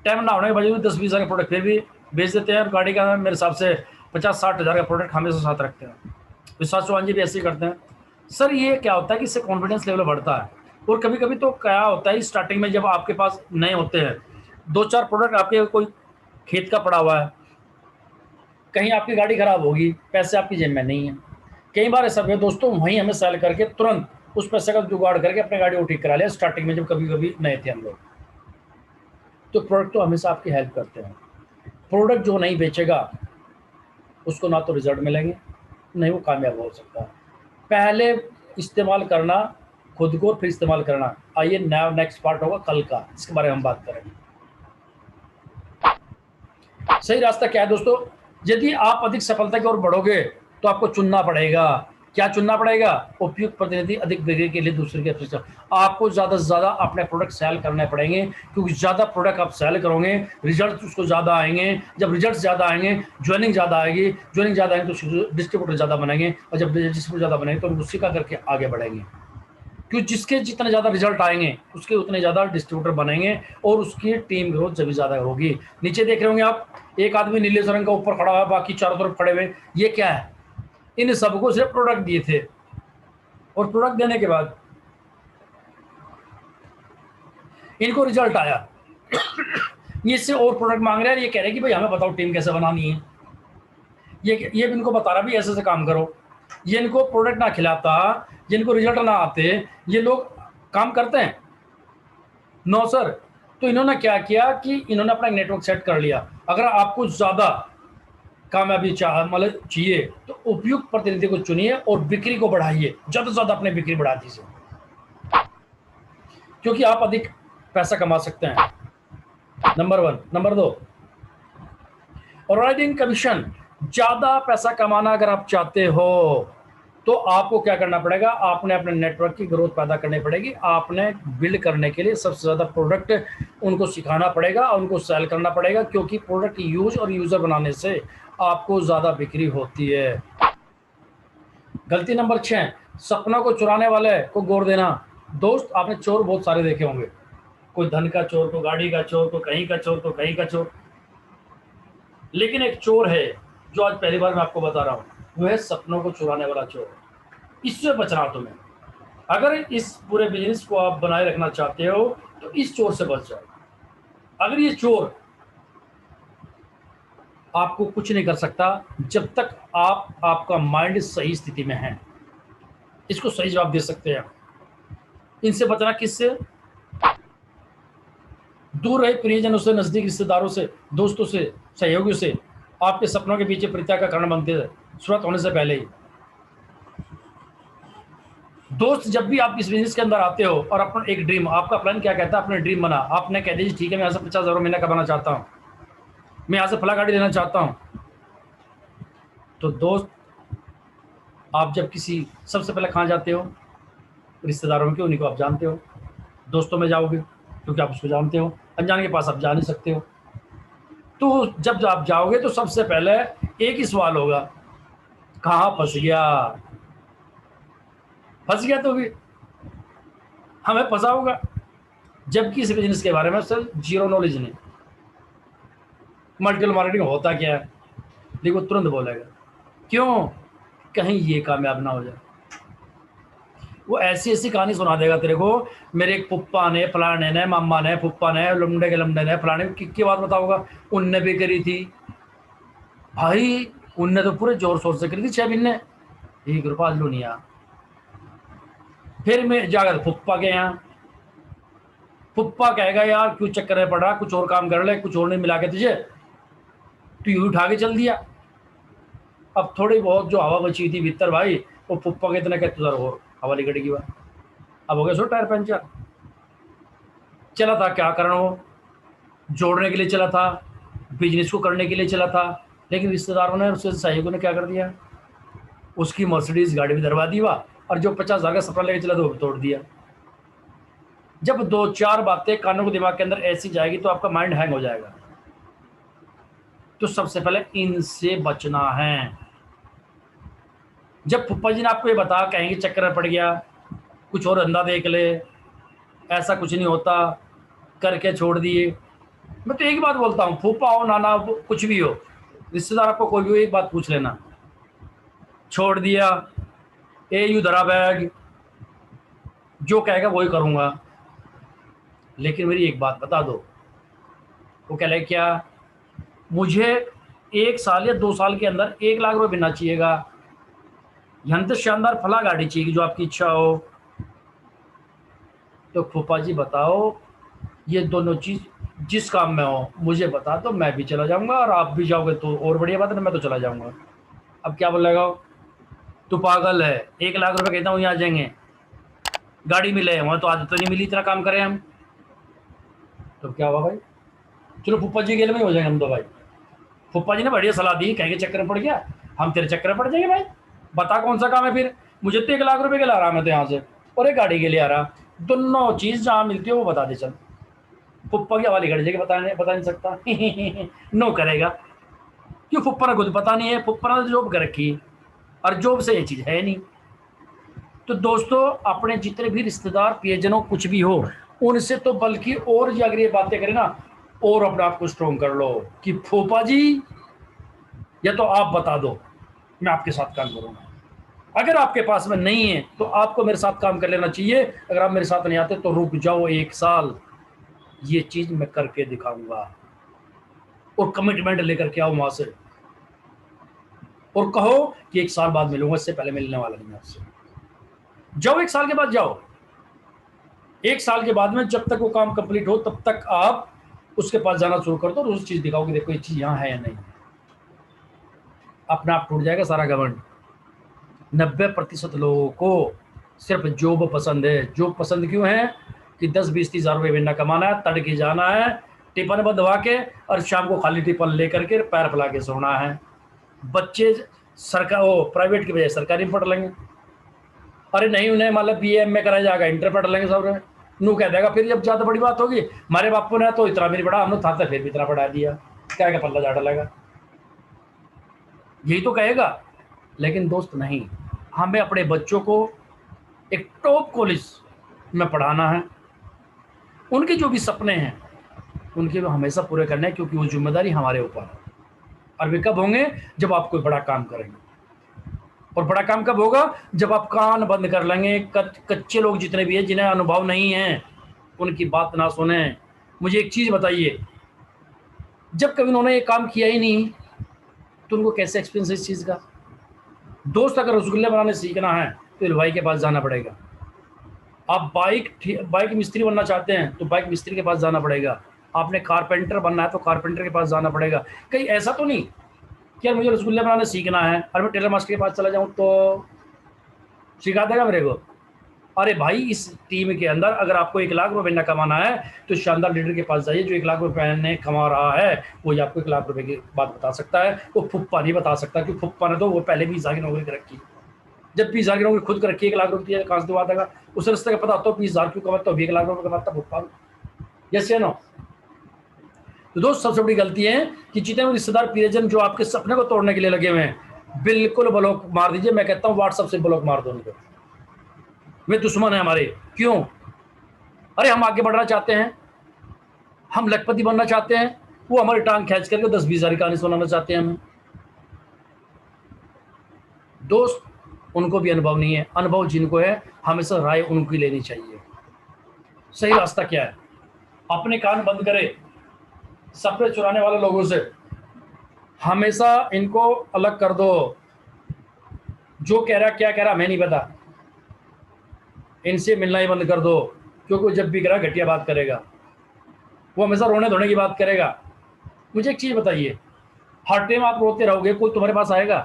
टाइम ना होने के बजे 10-20 हज़ार के प्रोडक्ट फिर भी बेच देते हैं, और गाड़ी का मेरे हिसाब से 50-60 हज़ार का प्रोडक्ट हमेशा साथ रखते हैं। विशाल चौहान जी भी ऐसे ही करते हैं। सर ये क्या होता है कि इससे कॉन्फिडेंस लेवल बढ़ता है। और कभी कभी तो क्या होता है, स्टार्टिंग में जब आपके पास नए होते हैं, 2-4 प्रोडक्ट आपके कोई खेत का पड़ा हुआ है, कहीं आपकी गाड़ी खराब होगी, पैसे आपकी जेब में नहीं है, कई बार ऐसा हुआ दोस्तों, वहीं हमें सेल करके तुरंत उस पैसे का जुगाड़ करके अपने गाड़ी को ठीक करा लिया स्टार्टिंग में, जब कभी कभी नए थे हम लोग। तो प्रोडक्ट तो हमेशा आपकी हेल्प करते हैं। प्रोडक्ट जो नहीं बेचेगा उसको ना तो रिजल्ट मिलेंगे, नहीं वो कामयाब हो सकता है। पहले इस्तेमाल करना खुद को, फिर इस्तेमाल करना। आइए नेक्स्ट पार्ट होगा कल का, इसके बारे में हम बात करेंगे। सही रास्ता क्या है दोस्तों? यदि आप अधिक सफलता की ओर बढ़ोगे तो आपको चुनना पड़ेगा। क्या चुनना पड़ेगा? उपयुक्त प्रतिनिधि अधिक बिक्री के लिए दूसरे के अपेक्षा। आपको ज्यादा से ज्यादा अपने प्रोडक्ट सेल करने पड़ेंगे, क्योंकि ज्यादा प्रोडक्ट आप सेल करोगे रिजल्ट उसको ज्यादा आएंगे। जब रिजल्ट ज्यादा आएंगे ज्वाइनिंग ज्यादा आएगी, ज्वाइनिंग ज्यादा आएंगे तो डिस्ट्रीब्यूटर ज्यादा बनेंगे, और जब डिस्ट्रीब्यूटर ज्यादा बनेंगे तो उनको सिखा करके आगे बढ़ेंगे। क्योंकि जिसके जितने ज़्यादा रिजल्ट आएंगे उसके उतने ज़्यादा डिस्ट्रीब्यूटर बनेंगे और उसकी टीम ग्रोथ जब भी ज़्यादा होगी। नीचे देख रहे होंगे आप, एक आदमी नीले रंग का ऊपर खड़ा हुआ, बाकी चारों तरफ खड़े हुए, ये क्या है? इन सबको सिर्फ प्रोडक्ट दिए थे, और प्रोडक्ट देने के बाद इनको रिजल्ट आया। ये इससे और प्रोडक्ट मांग रहे हैं, ये कह रहे हैं कि भाई हमें बताओ टीम कैसे बनानी है। ये इनको बता रहा भी ऐसे से काम करो। ये इनको प्रोडक्ट ना खिलाता, जिनको रिजल्ट ना आते, ये लोग काम करते हैं? No sir. तो इन्होंने क्या किया कि इन्होंने अपना नेटवर्क सेट कर लिया। अगर आपको ज्यादा कामयाबी मतलब चाहिए तो उपयुक्त प्रतिनिधि को चुनिए और बिक्री को बढ़ाइए, ज्यादा से ज्यादा अपनी बिक्री बढ़ा दीजिए, क्योंकि आप अधिक पैसा कमा सकते हैं। नंबर 1। Number 2, riding commission. ज्यादा पैसा कमाना अगर आप चाहते हो तो आपको क्या करना पड़ेगा? आपने अपने नेटवर्क की ग्रोथ पैदा करनी पड़ेगी। आपने बिल्ड करने के लिए सबसे ज़्यादा प्रोडक्ट उनको सिखाना पड़ेगा और उनको सेल करना पड़ेगा, क्योंकि प्रोडक्ट यूज और यूज़र बनाने से आपको ज़्यादा बिक्री होती है। गलती नंबर 6, सपनों को चुराने वाले को गोर देना। दोस्त, आपने चोर बहुत सारे देखे होंगे, कोई धन का चोर, कोई गाड़ी का चोर, कोई कहीं का चोर, तो कहीं का चोर। लेकिन एक चोर है जो आज पहली बार मैं आपको बता रहा हूँ, वो है सपनों को चुराने वाला चोर। इससे बचना तुम्हें। अगर इस पूरे बिजनेस को आप बनाए रखना चाहते हो तो इस चोर से बच जाओ। अगर ये चोर आपको कुछ नहीं कर सकता जब तक आपका माइंड सही स्थिति में है। इसको सही जवाब दे सकते हैं। इनसे बचना किससे? दूर रहे प्रियजनों से, नजदीक रिश्तेदारों से, दोस्तों से, सहयोगियों से। आपके सपनों के पीछे परित्याग का कारण बनते हैं शुरुआत होने से पहले ही। दोस्त, जब भी आप इस बिजनेस के अंदर आते हो और अपना एक ड्रीम, आपका प्लान क्या कहता है? अपने ड्रीम बना। आपने कह दीजिए ठीक है, मैं यहाँ से 50,000 महीना कमाना चाहता हूँ, मैं यहाँ से फला गाड़ी लेना चाहता हूँ। तो दोस्त, आप जब किसी सबसे पहले कहाँ जाते हो? रिश्तेदारों में, उन्हीं को आप जानते हो। दोस्तों में जाओगे क्योंकि आप उसको जानते हो, अनजान के पास आप जा नहीं सकते हो। तो जब आप जाओगे तो सबसे पहले एक ही सवाल होगा, कहाँ फंस गया? फंस गया तो भी हमें फंसा होगा, जबकि इस बिजनेस के बारे में सर जीरो नॉलेज नहीं। मल्टीपल मार्केटिंग होता क्या है देखो, तुरंत बोलेगा। क्यों? कहीं ये कामयाब ना हो जाए। वो ऐसी ऐसी कहानी सुना देगा तेरे को, मेरे एक पुप्पा ने, फलाने ने, मामा ने, पुप्पा ने, लुमडे के लमडे ने, फलाने की बात बताऊंगा, उनने भी करी थी भाई। उनने तो पूरे जोर शोर से करी थी 6 महीने, ₹1 लो नहीं यार। फिर मैं जाकर पुप्पा के यहाँ, पुप्पा कहेगा यार क्यों चक्कर में पड़ रहा, कुछ और काम कर ले, कुछ और नहीं मिला के तुझे, तू यूं उठा के चल दिया। अब थोड़ी बहुत जो हवा बची थी भीतर भाई, वो पुप्पा के इतना कहते और हवा निकल गई। अब हो गया सो टायर पंचर। चला था क्या कारण? वो जोड़ने के लिए चला था, बिजनेस को करने के लिए चला था, लेकिन रिश्तेदारों ने, उसके सहयोगियों ने क्या कर दिया? उसकी मर्सिडीज गाड़ी भी दरवा दी हुआ, और जो 50,000 का सपना लेके चला था वो तोड़ दिया। जब 2-4 बातें कानों को दिमाग के अंदर ऐसी जाएगी तो आपका माइंड हैंग हो जाएगा। तो सबसे पहले इनसे बचना है। जब फुप्पा जी ने आपको ये बता, कहेंगे चक्कर में पड़ गया, कुछ और धंधा देख ले, ऐसा कुछ नहीं होता, करके छोड़ दिए। मैं तो एक बात बोलता हूँ, फूफा हो, नाना हो, कुछ भी हो, रिश्तेदार आपको कोई भी हो, एक बात पूछ लेना, छोड़ दिया, ए यू धरा बैग, जो कहेगा वही करूँगा, लेकिन मेरी एक बात बता दो। वो कह रहे क्या? मुझे 1 साल या 2 साल के अंदर ₹1 लाख बनना चाहिएगा। यंत्र शानदार फला गाड़ी चाहिए जो आपकी इच्छा हो। तो फूफा जी बताओ, ये दोनों चीज जिस काम में हो मुझे बता दो, मैं भी चला जाऊंगा, और आप भी जाओगे तो और बढ़िया बात है, मैं तो चला जाऊंगा। अब क्या बोलेगा, तू पागल है, 1 लाख रुपए कहता हूँ यहाँ आ जाएंगे, गाड़ी मिले, वहां तो आज तो नहीं मिली, इतना काम करें हम। तो क्या हुआ भाई, चलो फूफा जी गेल में ही हो जाएंगे हम तो भाई। फूफा जी ने बढ़िया सलाह दी, कहीं के चक्कर में पड़ गया, हम तेरे चक्कर में पड़ जाएंगे भाई। बता कौन सा काम है फिर, मुझे तो 1 लाख रुपए के ला रहा, मैं तो यहाँ से, और एक गाड़ी के लिए आ रहा, दोनों चीज जहाँ मिलती है वो बता दे चल। फुप्पा की हवाली कर जाएगी, बता नहीं सकता नो करेगा, क्यों फुप्पा ने खुद पता नहीं है, फुप्पा ने जॉब कर रखी है, और जॉब से ये चीज है नहीं। तो दोस्तों, अपने जितने भी रिश्तेदार प्रियजनों कुछ भी हो, उनसे तो बल्कि और जी अगर ये बातें करें ना, और अपने आप को स्ट्रॉन्ग कर लो कि फूफा जी या तो आप बता दो, मैं आपके साथ काम करूंगा। अगर आपके पास में नहीं है तो आपको मेरे साथ काम कर लेना चाहिए, अगर आप मेरे साथ नहीं आते तो रुक जाओ 1 साल, ये चीज मैं करके दिखाऊंगा, और कमिटमेंट लेकर के आओ वहां से, और कहो कि 1 साल बाद मिलूंगा, इससे पहले मिलने वाला नहीं आपसे। जाओ 1 साल के बाद जाओ, 1 साल के बाद में जब तक वो काम कंप्लीट हो तब तक आप उसके पास जाना शुरू कर दो, और उस चीज दिखाओ कि देखो ये चीज यहाँ है या नहीं। अपना आप टूट जाएगा सारा घमंड। 90% लोगों को सिर्फ जॉब पसंद है। जॉब पसंद क्यों है कि 10-20-30 हज़ार रुपये महीना कमाना है, तड़के जाना है, टिफिन बंधवा के, और शाम को खाली टिफिन लेकर के पैर फैला के सोना है। बच्चे सरकार वो प्राइवेट की बजाय सरकारी में पढ़ लेंगे, अरे नहीं उन्हें मतलब BA MA कराया जाएगा, इंटर पढ़ लेंगे सब, नू कह देगा फिर जब ज़्यादा बड़ी बात होगी, हमारे बापू ने तो इतना भी नहीं पढ़ा, हमने था फिर भी इतना पढ़ा दिया, क्या क्या पल्ला जा डालेगा, यही तो कहेगा। लेकिन दोस्त नहीं, हमें अपने बच्चों को एक टॉप कॉलेज में पढ़ाना है, उनके जो भी सपने हैं उनके वो हमेशा पूरे करने हैं, क्योंकि वो जिम्मेदारी हमारे ऊपर है। और वे कब होंगे, जब आप कोई बड़ा काम करेंगे, और बड़ा काम कब होगा, जब आप कान बंद कर लेंगे। कच्चे लोग जितने भी हैं, जिन्हें अनुभव नहीं है, उनकी बात ना सुने। मुझे एक चीज बताइए, जब कभी उन्होंने ये काम किया ही नहीं तो उनको कैसे एक्सपीरियंस है इस चीज का। दोस्त, अगर रसगुल्ले बनाने सीखना है तो हलवाई के पास जाना पड़ेगा। आप बाइक मिस्त्री बनना चाहते हैं तो बाइक मिस्त्री के पास जाना पड़ेगा। आपने कारपेंटर बनना है तो कारपेंटर के पास जाना पड़ेगा। कहीं ऐसा तो नहीं कि यार मुझे रसगुल्ले बनाने सीखना है और मैं टेलर मास्टर के पास चला जाऊं तो सिखा देगा मेरे को। अरे भाई, इस टीम के अंदर अगर आपको 1 लाख रुपए महीना कमाना है तो शानदार लीडर के पास जाइए, जो 1 लाख रुपए महीने कमा रहा है, वो ही आपको 1 लाख रुपए की बात बता सकता है। वो फुप्पा नहीं बता सकता, क्योंकि फुप्पा ने तो वो पहले 20 हज़ार की नौकरी कर रखी। जब 20 हज़ार की नौकरी खुद कर रखी, 1 लाख रुपये कहाँ से दिवा देगा। उस रास्ते का पता होता है 20 हज़ार क्यों कमाता, 1 लाख रुपए कमाता फुप्पा। यस या नो। तो दोस्त, सबसे बड़ी गलती है कि जितने भी रिश्तेदार प्रियजन जो आपके सपने को तोड़ने के लिए लगे हुए हैं, बिल्कुल ब्लॉक मार दीजिए। मैं कहता हूँ व्हाट्सएप से ब्लॉक मार दो उनको, वे दुश्मन है हमारे। क्यों? अरे हम आगे बढ़ना चाहते हैं, हम लखपति बनना चाहते हैं, वो हमारी टांग खींच करके 10-20 हज़ार की कहानी सुनाना चाहते हैं हमें। दोस्त, उनको भी अनुभव नहीं है। अनुभव जिनको है हमेशा राय उनकी लेनी चाहिए। सही रास्ता क्या है? अपने कान बंद करे सपने चुराने वाले लोगों से, हमेशा इनको अलग कर दो। जो कह रहा क्या कह रहा हमें नहीं पता, इनसे मिलना ही बंद कर दो, क्योंकि वो जब भी कह रहा घटिया बात करेगा, वो हमेशा रोने धोने की बात करेगा। मुझे एक चीज बताइए, हर टाइम आप रोते रहोगे, कोई तुम्हारे पास आएगा?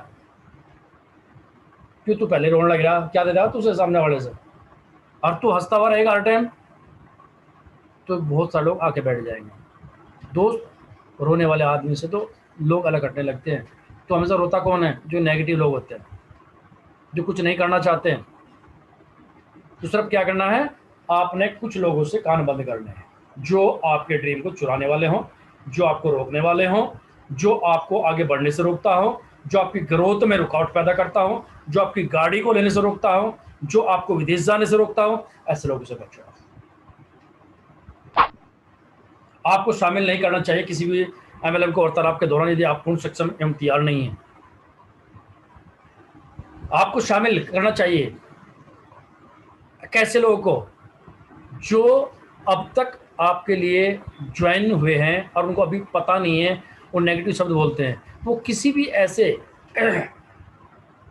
क्यों तू पहले रोने लग रहा, क्या दे रहा तुझे सामने वाले से, और तू हंसता हुआ रहेगा हर टाइम, तो बहुत सारे लोग आके बैठ जाएंगे। दोस्त, रोने वाले आदमी से तो लोग अलग हटने लगते हैं। तो हमेशा रोता कौन है? जो नेगेटिव लोग होते हैं, जो कुछ नहीं करना चाहते हैं। तो सिर्फ क्या करना है, आपने कुछ लोगों से कान बंद करने हैं, जो आपके ड्रीम को चुराने वाले हों, जो आपको रोकने वाले हों, जो आपको आगे बढ़ने से रोकता हो, जो आपकी ग्रोथ में रुकावट पैदा करता हो, जो आपकी गाड़ी को लेने से रोकता हो, जो आपको विदेश जाने से रोकता हो। ऐसे लोगों से बचो। आपको शामिल नहीं करना चाहिए किसी भी MLM को वार्तालाप के दौरान, यदि आप पूर्ण सक्षम एवं तैयार नहीं है। आपको शामिल करना चाहिए कैसे लोगों को? जो अब तक आपके लिए ज्वाइन हुए हैं और उनको अभी पता नहीं है, वो नेगेटिव शब्द बोलते हैं। वो किसी भी ऐसे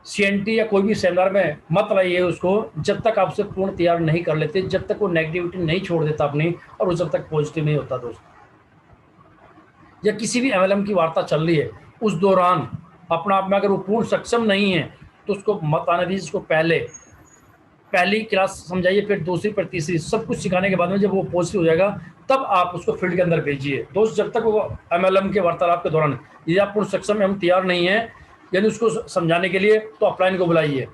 CNT या कोई भी सेमिनार में मत लाइए उसको जब तक आपसे पूर्ण तैयार नहीं कर लेते, जब तक वो नेगेटिविटी नहीं छोड़ देता अपनी, और वो जब तक पॉजिटिव नहीं होता दोस्त। या किसी भी MLM की वार्ता चल रही है, उस दौरान अपना आप में अगर वो पूर्ण सक्षम नहीं है तो उसको मत आने दीजिए। उसको पहली क्लास समझाइए, फिर दूसरी, फिर तीसरी, सब कुछ सिखाने के बाद में जब वो पॉजिटिव हो जाएगा तब आप उसको फील्ड के अंदर भेजिए दोस्त। जब तक वो MLM के वार्तालाप के दौरान यदि आप पूर्ण सक्षम हम तैयार नहीं है यानी उसको समझाने के लिए, तो अपलाइन को बुलाइए।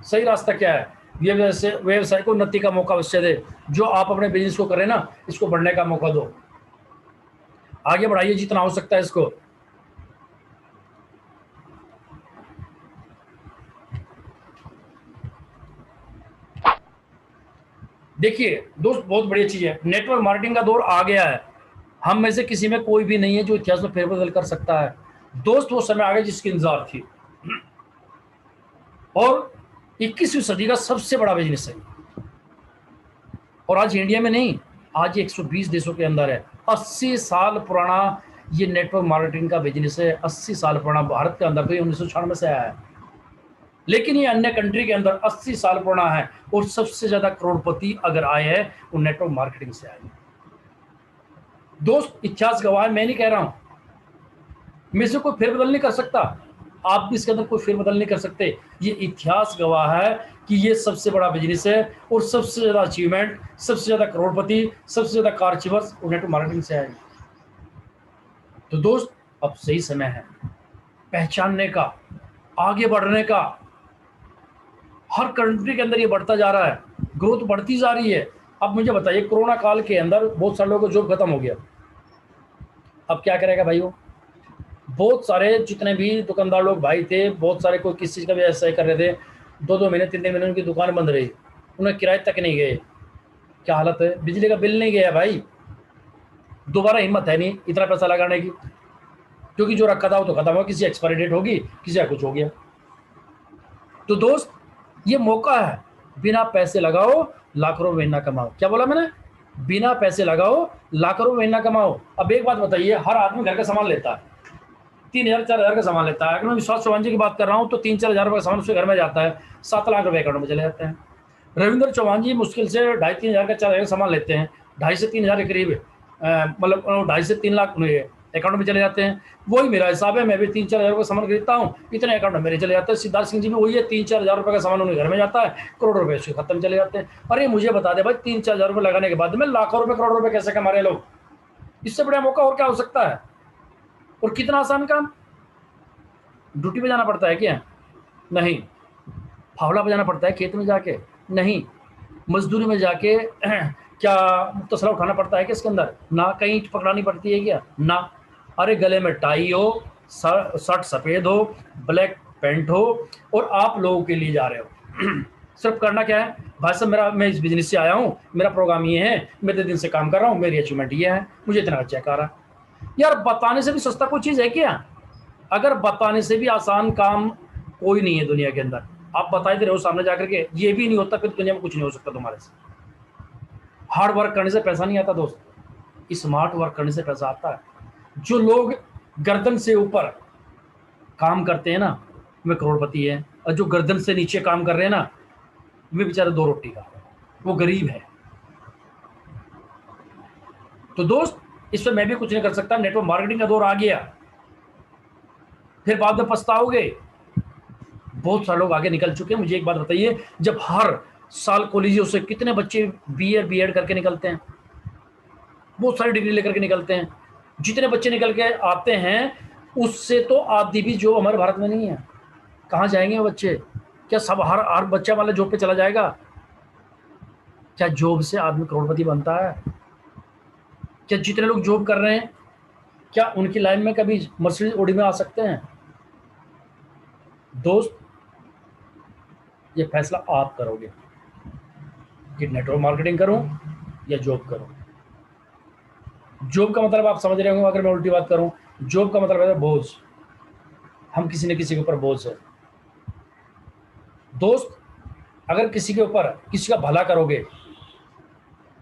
सही रास्ता क्या है? व्यवसाय को उन्नति का मौका अवश्य दे। जो आप अपने बिजनेस को करें ना, इसको बढ़ने का मौका दो, आगे बढ़ाइए जितना हो सकता है इसको। देखिए दोस्त, बहुत बढ़िया चीज है, नेटवर्क मार्केटिंग का दौर आ गया है। हम में से किसी में कोई भी नहीं है जो इतिहास में फेरबदल कर सकता है दोस्त। वो समय आ गया जिसकी इंतजार थी, और 21वीं सदी का सबसे बड़ा बिजनेस है। और आज इंडिया में नहीं, आज 120 देशों के अंदर है। 80 साल पुराना ये नेटवर्क मार्केटिंग का बिजनेस है। 80 साल पुराना, भारत के अंदर तो ये 1996 से आया है, लेकिन ये अन्य कंट्री के अंदर 80 साल पुराना है। और सबसे ज्यादा करोड़पति अगर आए हैं वो नेटवर्क मार्केटिंग से आए। दोस्त इतिहास गवाह है, मैं नहीं कह रहा हूं, मैं से कोई फेरबदल नहीं कर सकता, आप भी इसके अंदर कोई फेरबदल नहीं कर सकते। ये इतिहास गवाह है कि ये सबसे बड़ा बिजनेस है, और सबसे ज्यादा अचीवमेंट, सबसे ज्यादा करोड़पति, सबसे ज्यादा कार अचीवर्स नेटवर्क मार्केटिंग से आए। तो दोस्त अब सही समय है पहचानने का, आगे बढ़ने का। हर कंट्री के अंदर ये बढ़ता जा रहा है, ग्रोथ बढ़ती जा रही है। अब मुझे बताइए, कोरोना काल के अंदर बहुत सारे लोगों को जॉब खत्म हो गया, अब क्या करेगा भाइयों? बहुत सारे जितने भी दुकानदार लोग भाई थे, बहुत सारे कोई किसी चीज़ का भी ऐसा ही कर रहे थे, 2-2 महीने 3-3 महीने उनकी दुकान बंद रही, उन्हें किराए तक नहीं गए। क्या हालत है? बिजली का बिल नहीं गया भाई, दोबारा हिम्मत है नहीं इतना पैसा लगाने की, क्योंकि जो रखा था वो तो खत्म हो, किसी एक्सपायरी डेट होगी, किसी का कुछ हो गया। तो दोस्त ये मौका है, बिना पैसे लगाओ लाखों रुपए महीना कमाओ। क्या बोला मैंने? बिना पैसे लगाओ लाखों रुपए महीना कमाओ। अब एक बात बताइए, हर आदमी घर का सामान लेता है, 3,000-4,000 का सामान लेता है। अगर मैं विश्वास चौहान जी की बात कर रहा हूँ तो 3-4 हज़ार रुपये का सामान उसके घर में जाता है, 7 लाख रुपए अकाउंट में चले जाते हैं। रविंद्र चौहान जी मुश्किल से 2.5-3 हज़ार का 4 हज़ार का सामान लेते हैं, 2.5 से 3 हज़ार के करीब, मतलब 2.5 से 3 लाख अकाउंट में चले जाते हैं। वही मेरा हिसाब है, मैं भी 3-4 हज़ार का सामान खरीदता हूँ, इतने अकाउंट में मेरे चले जाते हैं। सिद्धार्थ सिंह जी भी वही है, 3-4 हज़ार रुपये का सामान उन्हें घर में जाता है, करोड़ों रुपए उसके खत्म चले जाते हैं। अरे मुझे बता दे भाई, 3-4 हज़ार रुपये लगाने के बाद में लाखों रुपए, करोड़ों रुपए कैसे कमा रहे लोग? इससे बड़ा मौका और क्या हो सकता है? और कितना आसान काम। ड्यूटी पे जाना पड़ता है क्या? नहीं। फावड़ा बजाना पड़ता है खेत में जाके? नहीं। मजदूरी में जाके क्या तसला उठाना पड़ता है क्या इसके अंदर? ना। कहीं ईंट पकड़ानी पड़ती है क्या? ना। अरे गले में टाई हो, शर्ट सफ़ेद हो, ब्लैक पैंट हो, और आप लोगों के लिए जा रहे हो। सिर्फ करना क्या है भाई साहब, मैं इस बिजनेस से आया हूँ, मेरा प्रोग्राम ये है, मैं 2 दिन से काम कर रहा हूँ, मेरी अचीवमेंट ये है, मुझे इतना चेक आ रहा है। यार बताने से भी सस्ता कोई चीज़ है क्या? अगर बताने से भी आसान काम कोई नहीं है दुनिया के अंदर। आप बताए दे रहे हो सामने जाकर के, ये भी नहीं होता, फिर दुनिया में कुछ नहीं हो सकता तुम्हारे से। हार्ड वर्क करने से पैसा नहीं आता दोस्त, स्मार्ट वर्क करने से पैसा आता है। जो लोग गर्दन से ऊपर काम करते हैं ना, वे करोड़पति है, और जो गर्दन से नीचे काम कर रहे हैं ना, वे बेचारे 2 रोटी का, वो गरीब है। तो दोस्त इस पर मैं भी कुछ नहीं कर सकता, नेटवर्क मार्केटिंग का दौर आ गया, फिर बाद में पछताओगे। बहुत सारे लोग आगे निकल चुके हैं। मुझे एक बात बताइए, जब हर साल कॉलेजों से कितने बच्चे बीएड करके निकलते हैं, बहुत सारी डिग्री लेकर के निकलते हैं। जितने बच्चे निकल के आते हैं उससे तो आधी भी जॉब हमारे भारत में नहीं है। कहाँ जाएंगे वो बच्चे? क्या सब हर बच्चा वाला जॉब पे चला जाएगा? क्या जॉब से आदमी करोड़पति बनता है? क्या जितने लोग जॉब कर रहे हैं, क्या उनकी लाइन में कभी मर्सिडीज ऑडी में आ सकते हैं? दोस्त ये फैसला आप करोगे कि नेटवर्क मार्केटिंग करूं या जॉब करूं। जॉब का मतलब आप समझ रहे होंगे, अगर मैं उल्टी बात करूं, जॉब का मतलब है बोझ, हम किसी न किसी के ऊपर बोझ है। दोस्त अगर किसी के ऊपर किसी का भला करोगे,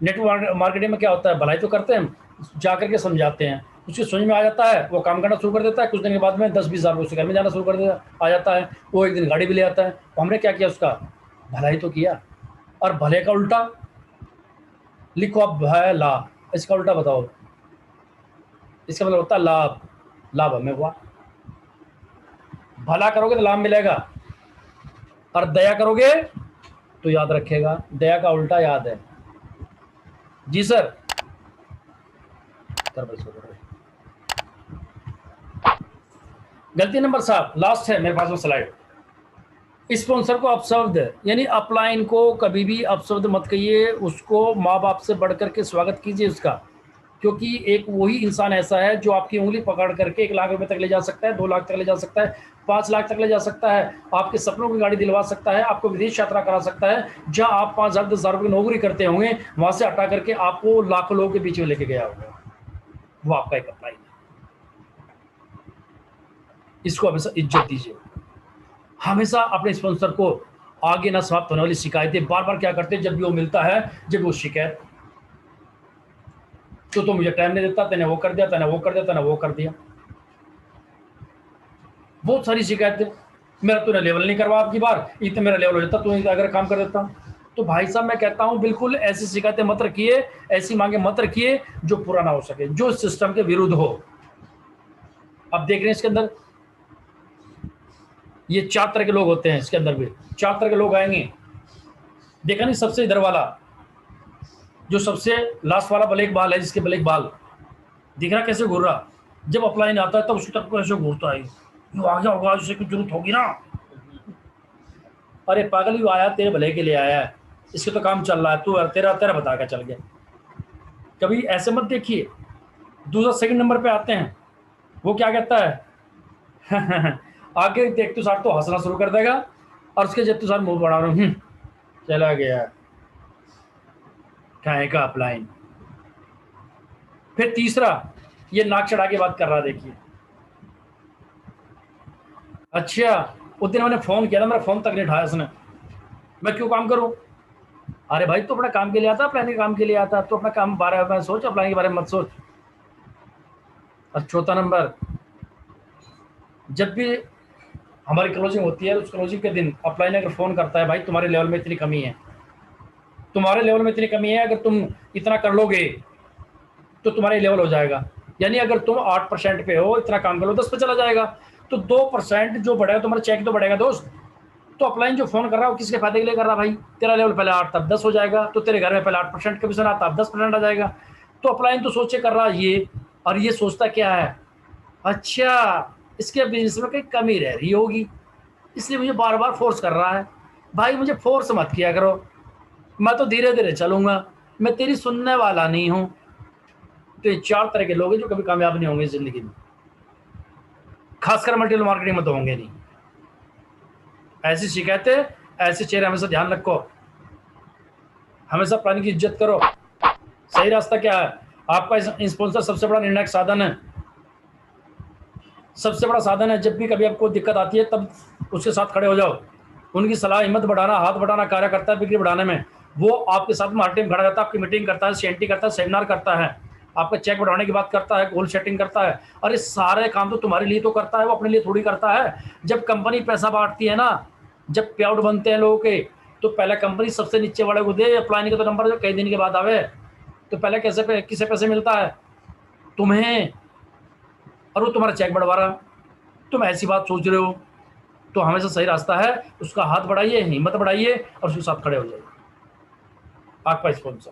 नेटवर्क मार्केटिंग में क्या होता है, भलाई तो करते हैं, जा करके समझाते हैं, उसके समझ में आ जाता है, वो काम करना शुरू कर देता है। कुछ दिन के बाद में 10-20 हज़ार उसके घर में जाना शुरू कर देता आ जाता है। वो एक दिन गाड़ी भी ले आता है। तो हमने क्या किया, उसका भलाई तो किया। और भले का उल्टा लिखो आप, है लाभ, इसका उल्टा बताओ। इसका मतलब होता है लाभ। लाभ हमें हुआ। भला करोगे तो लाभ मिलेगा, और दया करोगे तो याद रखेगा। दया का उल्टा याद है। जी सर, कर बस गलती नंबर 7 लास्ट है मेरे पास में स्लाइड। स्पॉन्सर को अपशब्द, यानी अपलाइन को कभी भी अपशब्द मत कहिए। उसको माँ बाप से बढ़कर के स्वागत कीजिए उसका, क्योंकि एक वही इंसान ऐसा है जो आपकी उंगली पकड़ करके 1 लाख रुपए तक ले जा सकता है, 2 लाख तक ले जा सकता है, 5 लाख तक ले जा सकता है, आपके सपनों की गाड़ी दिलवा सकता है, आपको विदेश यात्रा करा सकता है। जहां आप 5,000 10,000 रुपये की नौकरी करते होंगे, वहां से हटा करके आपको लाखों लोगों के बीच में लेके गया होगा। वो आपका एक अपलाइन है। इसको हमेशा इज्जत दीजिए। हमेशा अपने स्पॉन्सर को आगे ना समाप्त होने वाली शिकायतें बार बार क्या करते हैं, जब भी वो मिलता है, जब वो शिकायत, तो मुझे टाइम नहीं देता, तूने वो कर दिया, तूने वो कर दिया, तूने वो कर दिया। बहुत सारी शिकायतें, मेरा तूने लेवल नहीं करवा, आपकी बार इतना मेरा लेवल हो जाता, तू अगर काम कर देता। तो भाई साहब मैं कहता हूं, बिल्कुल ऐसी शिकायतें मत रखिए, ऐसी मांगे मत रखिए जो पूरा ना हो सके, जो सिस्टम के विरुद्ध हो। अब देख रहे हैं इसके अंदर ये 4 तरह के लोग होते हैं। इसके अंदर भी 4 तरह के लोग आएंगे। देखा नहीं, सबसे इधर वाला, जो सबसे लास्ट वाला ब्लैक बाल है, जिसके ब्लैक बाल दिख रहा कैसे घूर रहा, जब अपलाइन आता है तब उसकी तरफ कैसे घूरता है, यो आ गया होगा, उसे कुछ जरूरत होगी ना। अरे पागल, यू आया तेरे भले के लिए आया है, इसके तो काम चल रहा है, तू तेरा तेरा बता के चल गया। कभी ऐसे मत देखिए। दूसरा सेकंड नंबर पे आते हैं, वो क्या कहता है आगे देख तो साथ तो हंसना शुरू कर देगा, और उसके जब तो साथ मुंह बढ़ा रहा हूँ, चला गया खाए का अपलाइन। फिर तीसरा, ये नाक चढ़ा के बात कर रहा, देखिए। अच्छा, उस दिन मैंने फोन किया था, मेरा फोन तक नहीं उठाया उसने, मैं क्यों काम करूं? अरे भाई, तो अपना काम के लिए आता, प्लान के काम के लिए आता, तो अपना काम बारे में सोच, प्लान के बारे में मत सोच। और चौथा नंबर, जब भी हमारी क्लोजिंग होती है, उस क्लोजिंग के दिन अपलाइन अगर फोन करता है, भाई तुम्हारे लेवल में इतनी कमी है, तुम्हारे लेवल में इतनी कमी है, अगर तुम इतना कर लोगे तो तुम्हारा लेवल हो जाएगा। यानी अगर तुम 8% पे हो, इतना काम कर लो, 10 पे चला जाएगा, तो 2% जो बढ़ेगा तुम्हारा चेक तो बढ़ेगा दोस्त। तो अपलाइन जो फोन कर रहा है वो किसके फायदे के लिए कर रहा है भाई? तेरा लेवल पहले 8 तब 10 हो जाएगा, तो तेरे घर में पहले 8% कमीशन आता, अब 10% आ जाएगा। तो अपलाइन तो सोचे कर रहा है ये, और ये सोचता क्या है, अच्छा इसके बिजनेस में कहीं कमी रह रही होगी, इसलिए मुझे बार बार फोर्स कर रहा है। भाई मुझे फोर्स मत किया करो, मैं तो धीरे धीरे चलूंगा, मैं तेरी सुनने वाला नहीं हूं। तो ये 4 तरह के लोग हैं जो कभी कामयाब नहीं होंगे जिंदगी में, खासकर मल्टीलेवल मार्केटिंग में तो होंगे नहीं। ऐसी शिकायतें, ऐसे चेहरे हमेशा ध्यान रखो, हमेशा प्लान की इज्जत करो। सही रास्ता क्या है? आपका स्पॉन्सर सबसे बड़ा निर्णायक साधन है, सबसे बड़ा साधन है। जब भी कभी आपको दिक्कत आती है तब उसके साथ खड़े हो जाओ, उनकी सलाह, हिम्मत बढ़ाना, हाथ बढ़ाना कार्य करता है बिक्री बढ़ाने में। वो आपके साथ में हर टाइम खड़ा रहता है, आपकी मीटिंग करता है, सीएनटी करता है, सेमिनार करता है, आपका चेक बढ़ाने की बात करता है, गोल सेटिंग करता है। और ये सारे काम तो तुम्हारे लिए तो करता है, वो अपने लिए थोड़ी करता है। जब कंपनी पैसा बांटती है ना, जब पे आउट बनते हैं लोगों के, तो पहले कंपनी सबसे नीचे वाले को दे। अपलाइन का तो नंबर जो कई दिन के बाद आवे, तो पहले किसे पैसे मिलता है? तुम्हें, और वो तुम्हारा चेक बढ़वा रहा। तुम ऐसी बात सोच रहे हो, तो हमेशा सही रास्ता है, उसका हाथ बढ़ाइए, हिम्मत बढ़ाइए, और उसके साथ खड़े हो जाइए। आपका स्पॉन्सर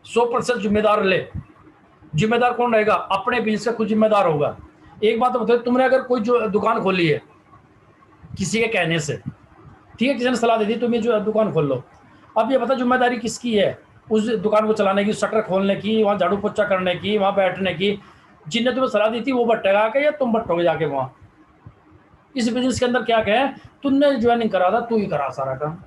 100% जिम्मेदार ले। जिम्मेदार कौन रहेगा? अपने बिजनेस का खुद जिम्मेदार होगा। एक बात बताओ, तुमने अगर कोई जो दुकान खोली है किसी के कहने से, ठीक है, किसी ने सलाह दे दी तुम ये जो दुकान खोल लो, अब ये बता जिम्मेदारी किसकी है उस दुकान को चलाने की, शटर खोलने की, वहाँ झाड़ू पोछा करने की, वहाँ बैठने की? जिनने तुम्हें सलाह दी थी वो बट्टेगा आके, या तुम बट्टोगे जाके वहाँ? इस बिजनेस के अंदर क्या कहे, तुमने ज्वाइनिंग करा था, तू ही करा सारा काम।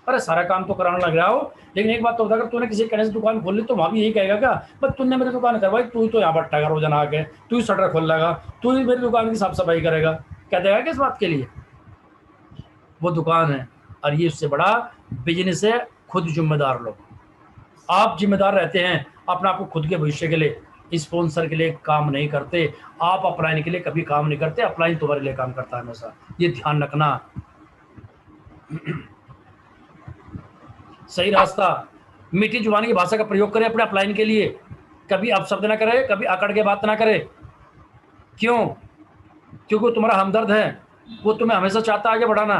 अरे सारा काम तो कराने लग रहा हो, लेकिन एक बात तो बता, अगर तूने किसी कहने से दुकान खोल ली तो वहाँ भी यही कहेगा क्या, बस तूने मेरी दुकान करवाई, तू ही तो यहाँ बट्टेगा रोजाना आके, तू ही शटर खोल लेगा, तू ही मेरी दुकान की साफ सफाई करेगा, क्या देगा किस बात के लिए? वो दुकान है, और ये उससे बड़ा बिजनेस है। खुद जिम्मेदार लो, आप जिम्मेदार रहते हैं, अपने आप को खुद के भविष्य के लिए स्पॉन्सर के लिए काम नहीं करते, आप अपलाइन के लिए कभी काम नहीं करते, अपलाइन तुम्हारे लिए काम करता है हमेशा, ये ध्यान रखना। सही रास्ता, मीठी जुबान की भाषा का प्रयोग करें अपने अपलाइन के लिए, कभी अपशब्द ना करे, कभी अकड़ के बात ना करे। क्यों? क्योंकि तुम्हारा हमदर्द है, वो तुम्हें हमेशा चाहता है आगे बढ़ाना।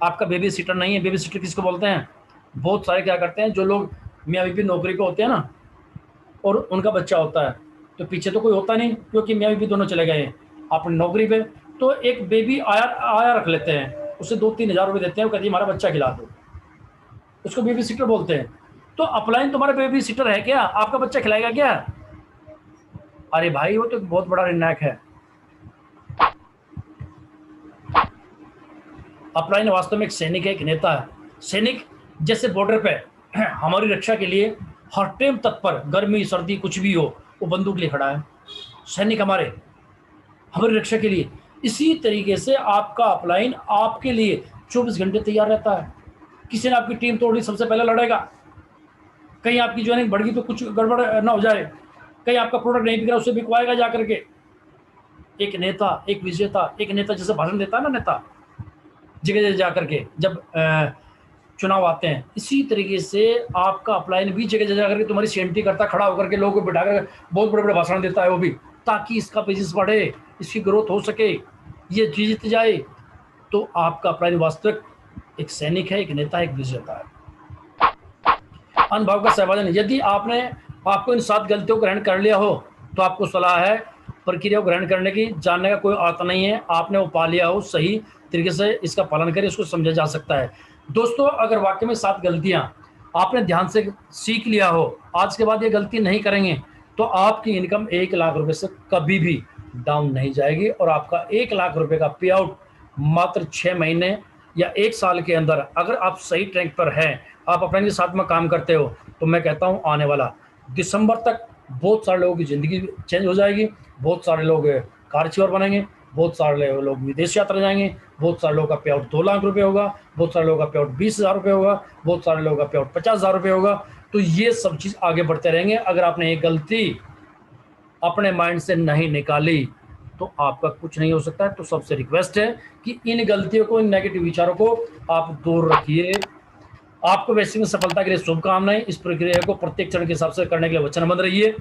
आपका बेबी सीटर नहीं है। बेबी सीटर किसको बोलते हैं? बहुत सारे क्या करते हैं, जो लोग मियाँ बीबी नौकरी पे होते हैं ना, और उनका बच्चा होता है, तो पीछे तो कोई होता नहीं, क्योंकि मियाँ बीबी दोनों चले गए अपनी नौकरी पे, तो एक बेबी आया रख लेते हैं, उसे 2-3 हज़ार रुपये देते हैं, वो कहती है हमारा बच्चा खिला दो, उसको बेबी सीटर बोलते हैं। तो अपलाइन तुम्हारा बेबी सीटर है क्या? आपका बच्चा खिलाएगा क्या? अरे भाई, वो तो बहुत बड़ा निर्णायक है। अपलाइन वास्तव में एक सैनिक है, एक नेता है। सैनिक जैसे बॉर्डर पे हमारी रक्षा के लिए हर टाइम तत्पर, गर्मी सर्दी कुछ भी हो, वो बंदूक लिए खड़ा है। सैनिक हमारी रक्षा के लिए। इसी तरीके से आपका अपलाइन आपके लिए 24 घंटे तैयार रहता है। किसी ने आपकी टीम तोड़ी, सबसे पहले लड़ेगा। कहीं आपकी ज्वाइनिंग बढ़ गई तो कुछ गड़बड़ ना हो जाए, कहीं आपका प्रोडक्ट नहीं बिक रहा, उसे बिकवाएगा जा करके। एक नेता, एक विजेता, एक नेता जैसे भाषण देता है ना, नेता जगह जगह जा करके जब चुनाव आते हैं, इसी तरीके से आपका अपलाइन भी जगह जगह जाकर के तुम्हारी सेंटी करता, खड़ा होकर के लोगों को बिठा कर बहुत बड़े बड़े भाषण देता है वो भी, ताकि इसका बिजनेस बढ़े, इसकी ग्रोथ हो सके, ये जीत जाए। तो आपका अपलाइन वास्तविक एक सैनिक है, एक नेता है, एक विजेता है। अनुभव का सहभाजन, यदि आपको इन 7 गलतियों को ग्रहण कर लिया हो, तो आपको सलाह है प्रक्रिया को ग्रहण करने की। जानने का कोई अर्थ नहीं है, आपने वो पा लिया हो, सही तरीके से इसका पालन करें, इसको समझा जा सकता है। दोस्तों, अगर वाकई में 7 गलतियां आपने ध्यान से सीख लिया हो, आज के बाद ये गलती नहीं करेंगे, तो आपकी इनकम 1 लाख रुपए से कभी भी डाउन नहीं जाएगी, और आपका 1 लाख रुपए का पे आउट मात्र 6 महीने या 1 साल के अंदर, अगर आप सही ट्रैक पर हैं, आप अपने साथ में काम करते हो, तो मैं कहता हूं आने वाला दिसंबर तक बहुत सारे लोगों की ज़िंदगी चेंज हो जाएगी। बहुत सारे लोग कारचिवर बनेंगे, बहुत सारे लोग विदेश यात्रा जाएंगे, बहुत सारे लोगों का पे आउट 2 लाख रुपए होगा, बहुत सारे लोगों का पे आउट 20,000 रुपये होगा, बहुत सारे लोगों का पे आउट 50,000 रुपये होगा। तो ये सब चीज़ आगे बढ़ते रहेंगे। अगर आपने एक गलती अपने माइंड से नहीं निकाली, तो आपका कुछ नहीं हो सकता है। तो सबसे रिक्वेस्ट है कि इन गलतियों को, इन नेगेटिव विचारों को आप दूर रखिए। आपको वैसे में सफलता के लिए शुभकामनाएं। इस प्रक्रिया को प्रत्येक चरण के हिसाब से करने के लिए वचनबद्ध रहिए।